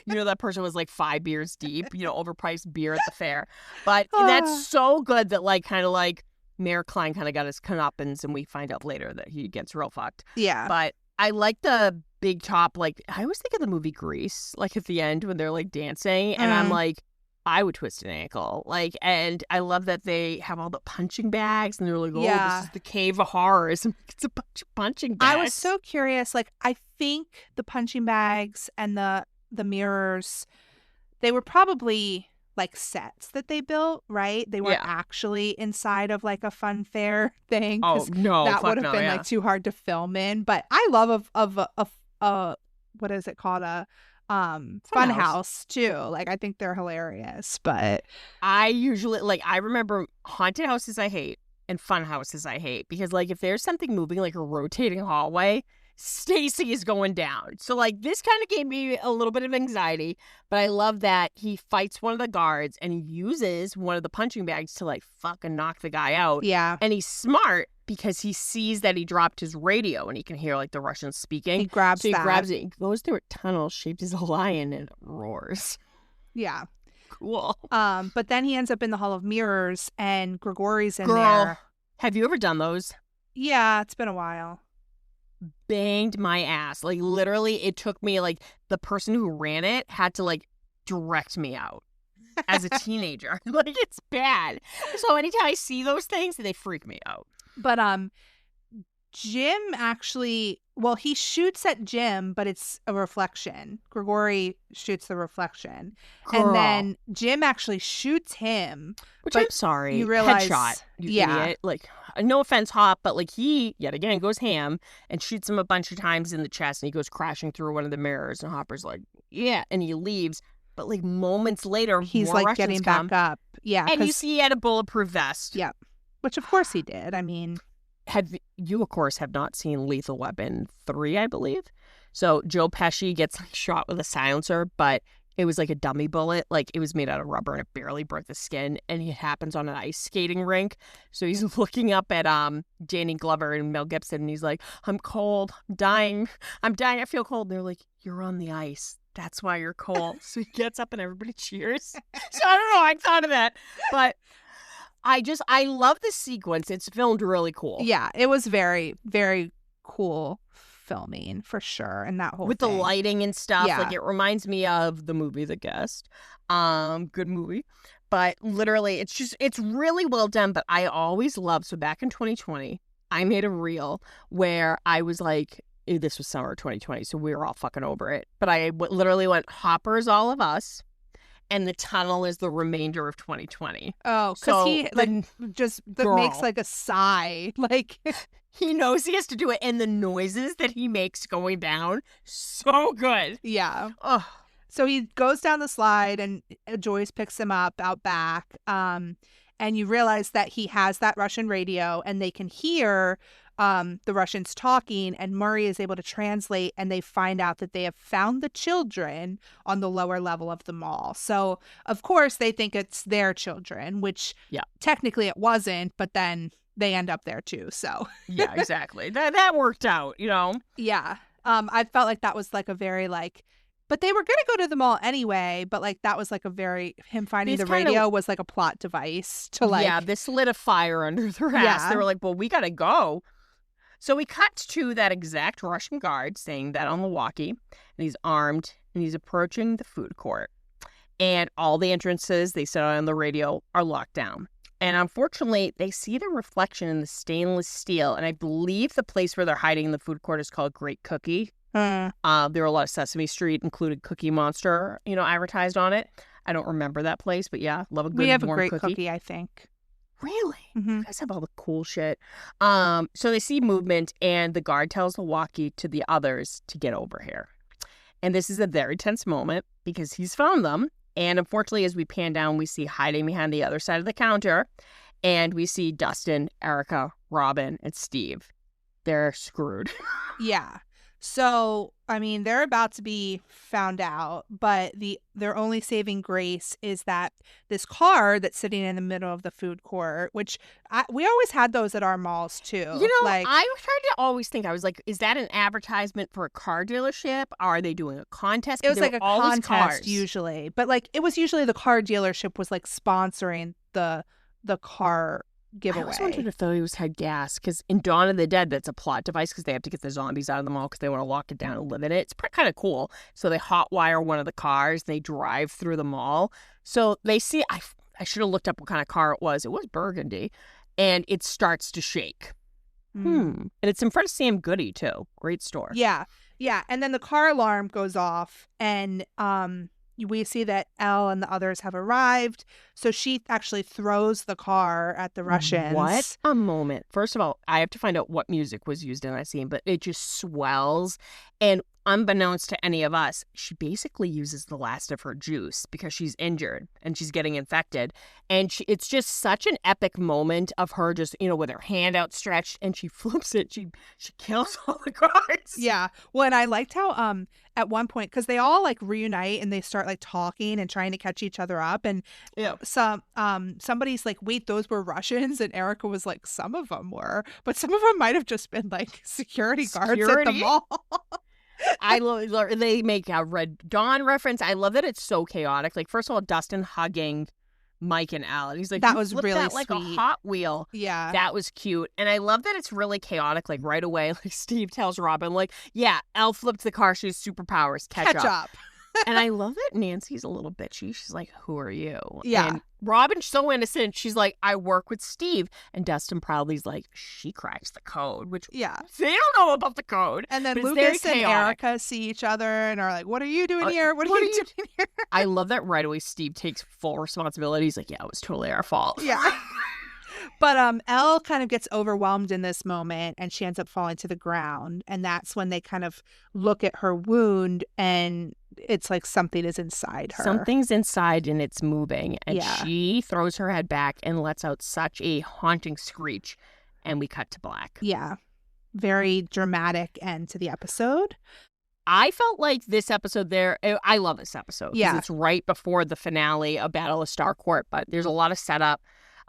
S3: You know, that person was like 5 beers deep, you know, overpriced beer at the fair. But that's so good that, like, kind of like Mayor Klein kind of got his comeuppance, and we find out later that he gets real fucked.
S4: Yeah.
S3: But I like the Big Top, like, I always think of the movie Grease, like at the end when they're like dancing, and I'm like, I would twist an ankle. Like, and I love that they have all the punching bags, and they're like, oh,
S4: Yeah.
S3: this is the cave of horrors. And it's a bunch of punching bags.
S4: I was so curious. Like, I think the punching bags and the mirrors, they were probably like sets that they built, right? They weren't
S3: Yeah.
S4: actually inside of like a fun fair thing.
S3: Oh,
S4: 'cause
S3: no.
S4: that
S3: fuck
S4: would have
S3: no,
S4: been
S3: yeah.
S4: like too hard to film in. But I love a what is it called, a fun house too. Like, I think they're hilarious. But
S3: I usually, like, I remember haunted houses I hate and fun houses I hate, because, like, if there's something moving, like a rotating hallway, Stacy is going down. So, like, this kind of gave me a little bit of anxiety, but I love that he fights one of the guards and he uses one of the punching bags to, like, fucking knock the guy out.
S4: yeah,
S3: And he's smart because he sees that he dropped his radio and he can hear, like, the Russians speaking.
S4: he grabs
S3: So he
S4: that.
S3: grabs it, he goes through a tunnel shaped as a lion, and it roars.
S4: Yeah.
S3: Cool.
S4: But then he ends up in the Hall of Mirrors, and Grigori's in
S3: Girl,
S4: there.
S3: have you ever done those?
S4: Yeah, it's been a while.
S3: Banged my ass. Like, literally, it took me, like, the person who ran it had to, like, direct me out as a teenager. Like, it's bad. So anytime I see those things, they freak me out.
S4: But Jim actually, well, he shoots at Jim, but it's a reflection. Grigori shoots the reflection.
S3: Girl.
S4: And then Jim actually shoots him.
S3: Which,
S4: but
S3: I'm sorry.
S4: you realize-
S3: Headshot, you
S4: yeah.
S3: idiot. Like, no offense, Hop, but, like, he, yet again, goes ham and shoots him a bunch of times in the chest, and he goes crashing through one of the mirrors, and Hopper's like, yeah, and he leaves. But, like, moments later,
S4: He's
S3: more
S4: like
S3: Russians
S4: getting
S3: come,
S4: back up. Yeah.
S3: and you
S4: 'cause-
S3: see he had a bulletproof vest.
S4: Yeah. Which of course he did. I mean,
S3: Have you, of course, have not seen Lethal Weapon 3, I believe. So Joe Pesci gets shot with a silencer, but it was like a dummy bullet. Like, it was made out of rubber and it barely broke the skin. And it happens on an ice skating rink. So he's looking up at Danny Glover and Mel Gibson, and he's like, I'm cold. I'm dying. I feel cold. And they're like, you're on the ice. That's why you're cold. So he gets up and everybody cheers. So I don't know. I thought of that. But I love this sequence. It's filmed really cool.
S4: Yeah, it was very, very cool filming for sure. And that whole
S3: with
S4: thing.
S3: the lighting and stuff.
S4: Yeah.
S3: Like, it reminds me of the movie The Guest. Good movie. But literally, it's really well done. But I always loved, so back in 2020, I made a reel where I was like, this was summer 2020, so we were all fucking over it. But I literally went, Hopper's all of us, and the tunnel is the remainder of 2020.
S4: Oh, because
S3: So
S4: he like makes
S3: girl.
S4: like a sigh. Like,
S3: He knows he has to do it, and the noises that he makes going down, so good.
S4: yeah.
S3: Oh,
S4: So he goes down the slide and Joyce picks him up out back. And you realize that he has that Russian radio and they can hear the Russians talking, and Murray is able to translate, and they find out that they have found the children on the lower level of the mall. So, of course, they think it's their children, which technically it wasn't, but then they end up there too. So,
S3: yeah, exactly. That worked out, you know?
S4: yeah. I felt like that was like a very like, but they were going to go to the mall anyway, but like that was like a very, him finding
S3: It's
S4: the
S3: kinda-
S4: radio was like a plot device to like,
S3: yeah, this lit a fire under their ass.
S4: Yeah.
S3: They were like, well, we got to go. So we cut to that exact Russian guard saying that on the walkie, and he's armed, and he's approaching the food court. And all the entrances, they said on the radio, are locked down. And unfortunately, they see the reflection in the stainless steel. And I believe the place where they're hiding in the food court is called Great Cookie. There were a lot of Sesame Street included Cookie Monster, advertised on it. I don't remember that place, but yeah, love a good
S4: we have a
S3: warm
S4: great cookie, I think.
S3: Really?
S4: Mm-hmm.
S3: You guys have all the cool shit. So they see movement, and the guard tells the walkie to the others to get over here. And this is a very tense moment because he's found them. And unfortunately, as we pan down, we see hiding behind the other side of the counter, and we see Dustin, Erica, Robin, and Steve. They're screwed.
S4: Yeah. So, I mean, they're about to be found out, but their only saving grace is that this car that's sitting in the middle of the food court, which we always had those at our malls too. Like,
S3: I tried to always think, I was like, is that an advertisement for a car dealership? Are they doing a contest?
S4: it was
S3: 'Cause
S4: like
S3: they
S4: a
S3: were always
S4: contest
S3: cars.
S4: usually, but like it was usually the car dealership was like sponsoring the car
S3: I
S4: giveaway.
S3: always wondered if those had gas, because in Dawn of the Dead, that's a plot device because they have to get the zombies out of the mall because they want to lock it down and live in it. It's kind of cool. So they hotwire one of the cars, they drive through the mall. So they see, I should have looked up what kind of car it was. It was burgundy, and it starts to shake. And it's in front of Sam Goody, too. Great store.
S4: Yeah. Yeah. And then the car alarm goes off, and we see that Elle and the others have arrived. So she actually throws the car at the Russians.
S3: What a moment. First of all, I have to find out what music was used in that scene, but it just swells. And unbeknownst to any of us, she basically uses the last of her juice because she's injured and she's getting infected. And it's just such an epic moment of her just, with her hand outstretched, and she flips it. She kills all the guards.
S4: Yeah. Well, and I liked how at one point, because they all like reunite and they start like talking and trying to catch each other up, and somebody's like, wait, those were Russians? And Erica was like, some of them were, but some of them might have just been like security guards at the
S3: Security?
S4: mall.
S3: I love they make a Red Dawn reference. I love that it's so chaotic. Like, first of all, Dustin hugging Mike and Al, and he's like,
S4: That
S3: "You
S4: was
S3: flipped
S4: really
S3: that like a
S4: sweet.
S3: Hot Wheel."
S4: Yeah.
S3: That was cute. And I love that it's really chaotic. Like, right away, like Steve tells Robin, like, yeah, Elle flipped the car. She has superpowers. Catch up. And I love that Nancy's a little bitchy. She's like, who are you?
S4: Yeah.
S3: And Robin's so innocent. She's like, I work with Steve. And Dustin proudly's like, she cracks the code, which
S4: Yeah.
S3: they don't know about the code.
S4: And then
S3: but it's very
S4: Lucas and
S3: chaotic.
S4: Erica see each other and are like, what are you doing here? What are
S3: what
S4: you
S3: are you-
S4: doing here?
S3: I love that right away Steve takes full responsibility. He's like, yeah, it was totally our fault.
S4: Yeah. But Elle kind of gets overwhelmed in this moment, and she ends up falling to the ground. And that's when they kind of look at her wound, and it's like something is inside her.
S3: Something's inside and it's moving. And
S4: Yeah.
S3: she throws her head back and lets out such a haunting screech. And we cut to black.
S4: Yeah. Very dramatic end to the episode.
S3: I felt like this episode I love this episode. 'Cause
S4: Yeah.
S3: It's right before the finale of Battle of Starcourt, but there's a lot of setup,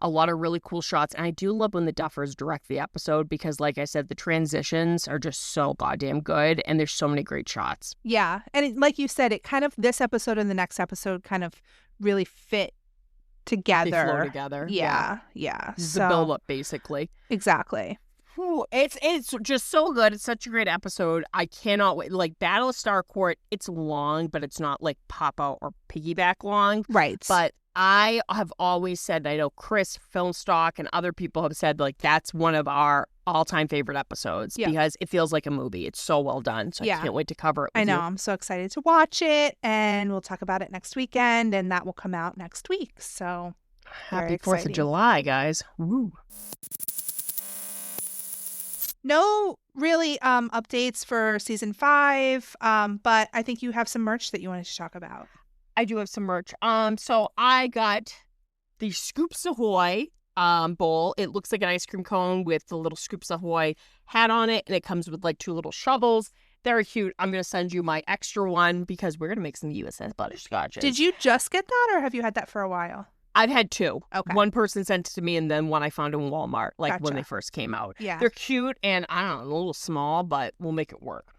S3: a lot of really cool shots. And I do love when the Duffers direct the episode because, like I said, the transitions are just so goddamn good. And there's so many great shots.
S4: Yeah. And like you said, it kind of, this episode and the next episode kind of really fit together.
S3: They flow together.
S4: Yeah.
S3: This is
S4: So
S3: the build up, basically.
S4: exactly.
S3: Whew, it's just so good. It's such a great episode. I cannot wait. Like Battle of Starcourt, it's long, but it's not like pop out or piggyback long.
S4: Right.
S3: But I have always said, I know Chris, Filmstock, and other people have said, like, that's one of our all-time favorite episodes because it feels like a movie. It's so well done. So I can't wait to cover it with
S4: I know.
S3: you.
S4: I'm so excited to watch it, and we'll talk about it next weekend, and that will come out next week. So
S3: Happy 4th of July, guys. Woo.
S4: No really updates for season 5, but I think you have some merch that you wanted to talk about.
S3: I do have some merch. So I got the Scoops Ahoy bowl. It looks like an ice cream cone with the little Scoops Ahoy hat on it, and it comes with like 2 little shovels. They're cute. I'm gonna send you my extra one because we're gonna make some USS butterscotches.
S4: Did you just get that, or have you had that for a while?
S3: I've had 2.
S4: Okay.
S3: One person sent it to me, and then one I found in Walmart, like when
S4: Gotcha.
S3: they first came out.
S4: Yeah.
S3: They're cute, and I don't know, a little small, but we'll make it work.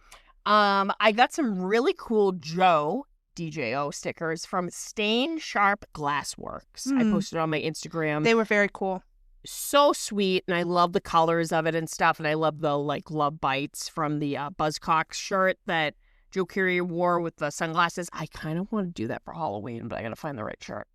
S3: I got some really cool Joe DJO stickers from Stain Sharp Glassworks. I posted on my Instagram.
S4: They were very cool.
S3: So sweet, and I love the colors of it and stuff, and I love the like love bites from the Buzzcocks shirt that Joe Carrier wore with the sunglasses. I kind of want to do that for Halloween, but I gotta find the right shirt.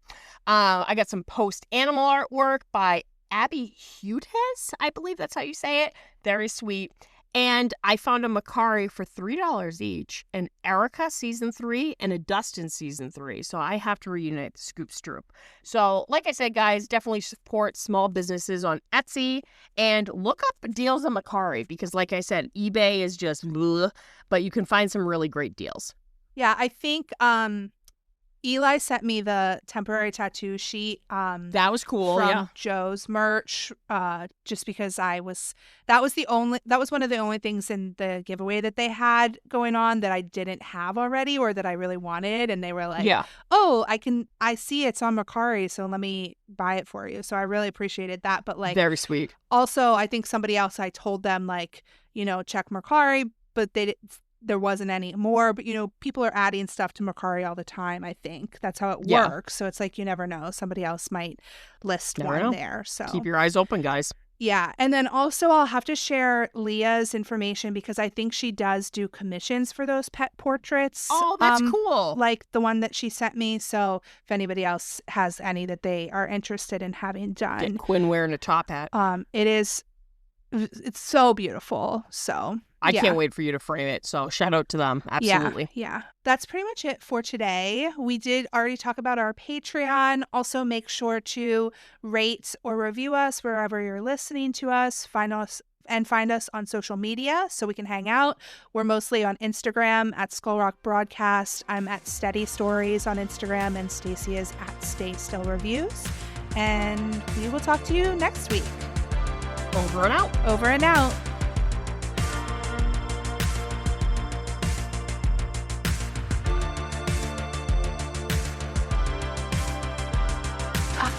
S3: I got some post animal artwork by Abby Hutes, I believe that's how you say it. Very sweet. And I found a Macari for $3 each, an Erica season 3 and a Dustin season 3. So I have to reunite the Scoop Stroop. So like I said, guys, definitely support small businesses on Etsy and look up deals on Macari because like I said, eBay is just bleh, but you can find some really great deals.
S4: Yeah, I think Eli sent me the temporary tattoo sheet.
S3: That was cool.
S4: From Joe's merch. Just because that was one of the only things in the giveaway that they had going on that I didn't have already or that I really wanted, and they were like, "Oh, I see it's on Macari, so let me buy it for you." So I really appreciated that. But like,
S3: very sweet.
S4: Also, I think somebody else, I told them like, check Macari, but there wasn't any more, but people are adding stuff to Macari all the time. I think that's how it works. So it's like, you never know, somebody else might list one there. So
S3: keep your eyes open, guys.
S4: Yeah. And then also I'll have to share Leah's information because I think she does do commissions for those pet portraits.
S3: Oh, that's cool.
S4: Like the one that she sent me. So if anybody else has any that they are interested in having done.
S3: Get Quinn wearing a top hat.
S4: It's so beautiful. So
S3: I can't wait for you to frame it. So shout out to them. Absolutely.
S4: Yeah. That's pretty much it for today. We did already talk about our Patreon. Also, make sure to rate or review us wherever you're listening to us. Find us on social media so we can hang out. We're mostly on Instagram at Skull Rock Broadcast. I'm at Steady Stories on Instagram, and Stacy is at Stay Still Reviews. And we will talk to you next week.
S3: Over and out.
S4: Over and out.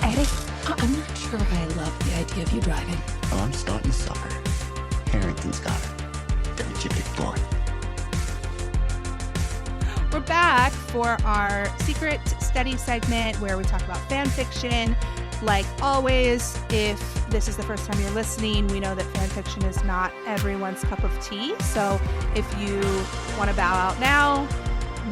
S1: Eddie, I'm not sure I love the idea of you driving.
S2: Oh, I'm starting to suffer. Harrington's got her. Don't you, big boy?
S4: We're back for our secret study segment where we talk about fan fiction. Like always, if this is the first time you're listening, we know that fan fiction is not everyone's cup of tea. So if you want to bow out now,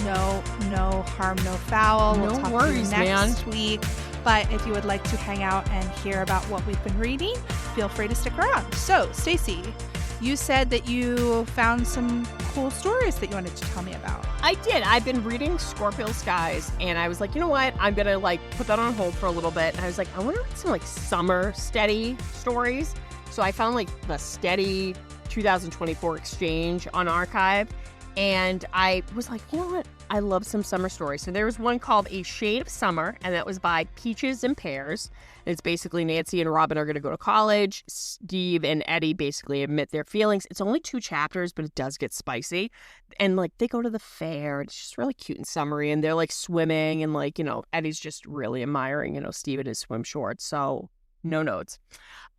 S4: no harm, no foul. We'll talk
S3: worries,
S4: to you next
S3: man.
S4: week. But if you would like to hang out and hear about what we've been reading, feel free to stick around. So, Stacy, you said that you found some cool stories that you wanted to tell me about.
S3: I did. I've been reading Scorpio Skies, and I was like, you know what? I'm going to put that on hold for a little bit. And I was like, I wonder what some summer Steady stories. So I found the Steady 2024 exchange on Archive. And I was like, you know what? I love some summer stories. So there was one called A Shade of Summer, and that was by Peaches and Pears. And it's basically Nancy and Robin are going to go to college. Steve and Eddie basically admit their feelings. It's only 2 chapters, but it does get spicy. And they go to the fair. It's just really cute and summery. And they're swimming, and Eddie's just really admiring, Steve in his swim shorts. So no notes.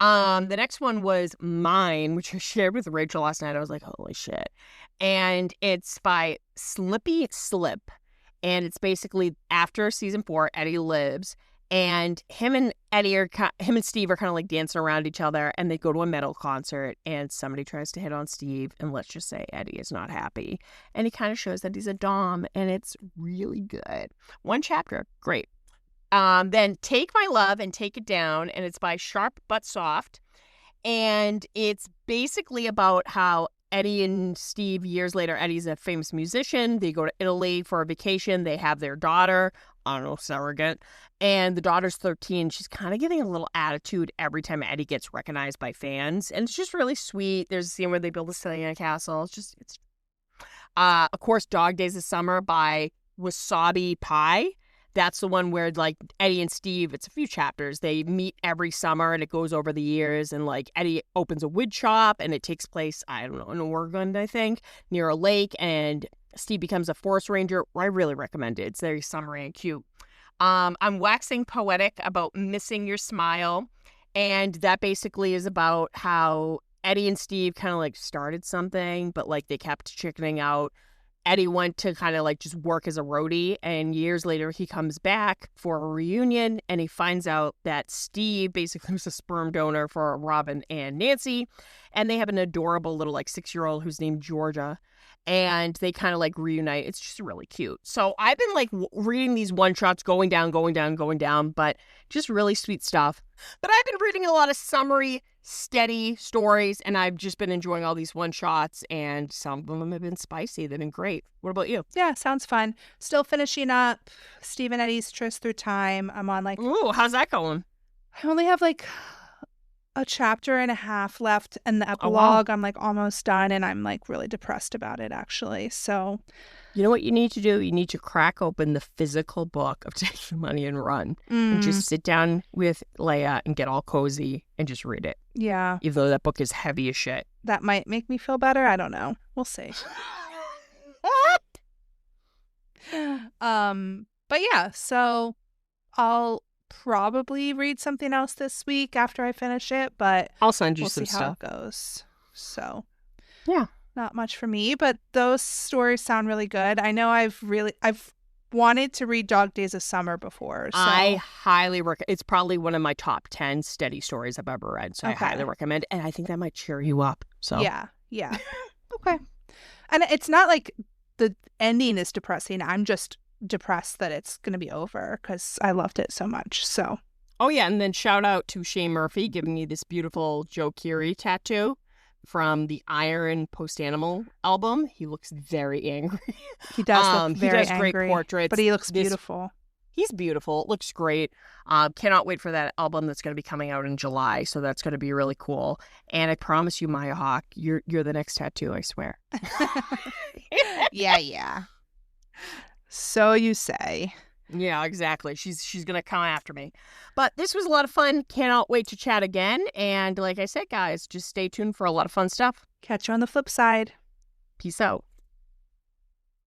S3: The next one was Mine, which I shared with Rachel last night. I was like, holy shit. And it's by Slippy Slip. And it's basically after season 4, Eddie lives. And him and Steve are kind of like dancing around each other, and they go to a metal concert, and somebody tries to hit on Steve, and let's just say Eddie is not happy. And he kind of shows that he's a dom, and it's really good. One chapter, great. Then Take My Love and Take It Down, and it's by Sharp But Soft. And it's basically about how Eddie and Steve, years later, Eddie's a famous musician. They go to Italy for a vacation. They have their daughter, I don't know, surrogate. And the daughter's 13. She's kind of giving a little attitude every time Eddie gets recognized by fans. And it's just really sweet. There's a scene where they build a sandcastle. It's of course, Dog Days of Summer by Wasabi Pie. That's the one where, like, Eddie and Steve, it's a few chapters. They meet every summer, and it goes over the years. And, like, Eddie opens a wood shop, and it takes place, I don't know, in Oregon, I think, near a lake. And Steve becomes a forest ranger. I really recommend it. It's very summery and cute. I'm waxing poetic about Missing Your Smile. And that basically is about how Eddie and Steve kind of, like, started something, but, like, they kept chickening out. Eddie went to kind of like just work as a roadie, and years later he comes back for a reunion, and he finds out that Steve basically was a sperm donor for Robin and Nancy, and they have an adorable little like 6-year-old who's named Georgia, and they kind of like reunite. It's just really cute. So I've been like reading these one-shots going down, but just really sweet stuff. But I've been reading a lot of summary, steady stories, and I've just been enjoying all these one-shots, and some of them have been spicy. They've been great. What about you?
S4: Yeah, sounds fun. Still finishing up Steve and Eddie's Tryst Through Time. I'm on like...
S3: Ooh, how's that going?
S4: I only have like a chapter and a half left, and the epilogue,
S3: wow.
S4: I'm like almost done, and I'm like really depressed about it, actually. So...
S3: You know what you need to do? You need to crack open the physical book of Take the Money and Run and just sit down with Leia and get all cozy and just read it.
S4: Yeah.
S3: Even though that book is heavy as shit.
S4: That might make me feel better. I don't know. We'll see. But yeah, so I'll probably read something else this week after I finish it, but
S3: I'll send you
S4: we'll
S3: some
S4: see how
S3: stuff.
S4: it goes. So
S3: yeah.
S4: Not much for me, but those stories sound really good. I know I've wanted to read Dog Days of Summer before. So.
S3: I highly recommend. It's probably one of my top 10 steady stories I've ever read. So okay. I highly recommend. And I think that might cheer you up. So
S4: yeah. Okay. And it's not like the ending is depressing. I'm just depressed that it's going to be over because I loved it so much. So.
S3: Oh, yeah. And then shout out to Shane Murphy giving me this beautiful Joe Keery tattoo from the Iron Post Animal album. He looks very angry.
S4: He does look very angry.
S3: He does great portraits.
S4: But he looks beautiful.
S3: He's beautiful. It looks great. Cannot wait for that album that's going to be coming out in July. So that's going to be really cool. And I promise you, Maya Hawke, you're the next tattoo, I swear.
S4: Yeah. So you say.
S3: Yeah, exactly. She's going to come after me. But this was a lot of fun. Cannot wait to chat again. And like I said, guys, just stay tuned for a lot of fun stuff.
S4: Catch you on the flip side.
S3: Peace out.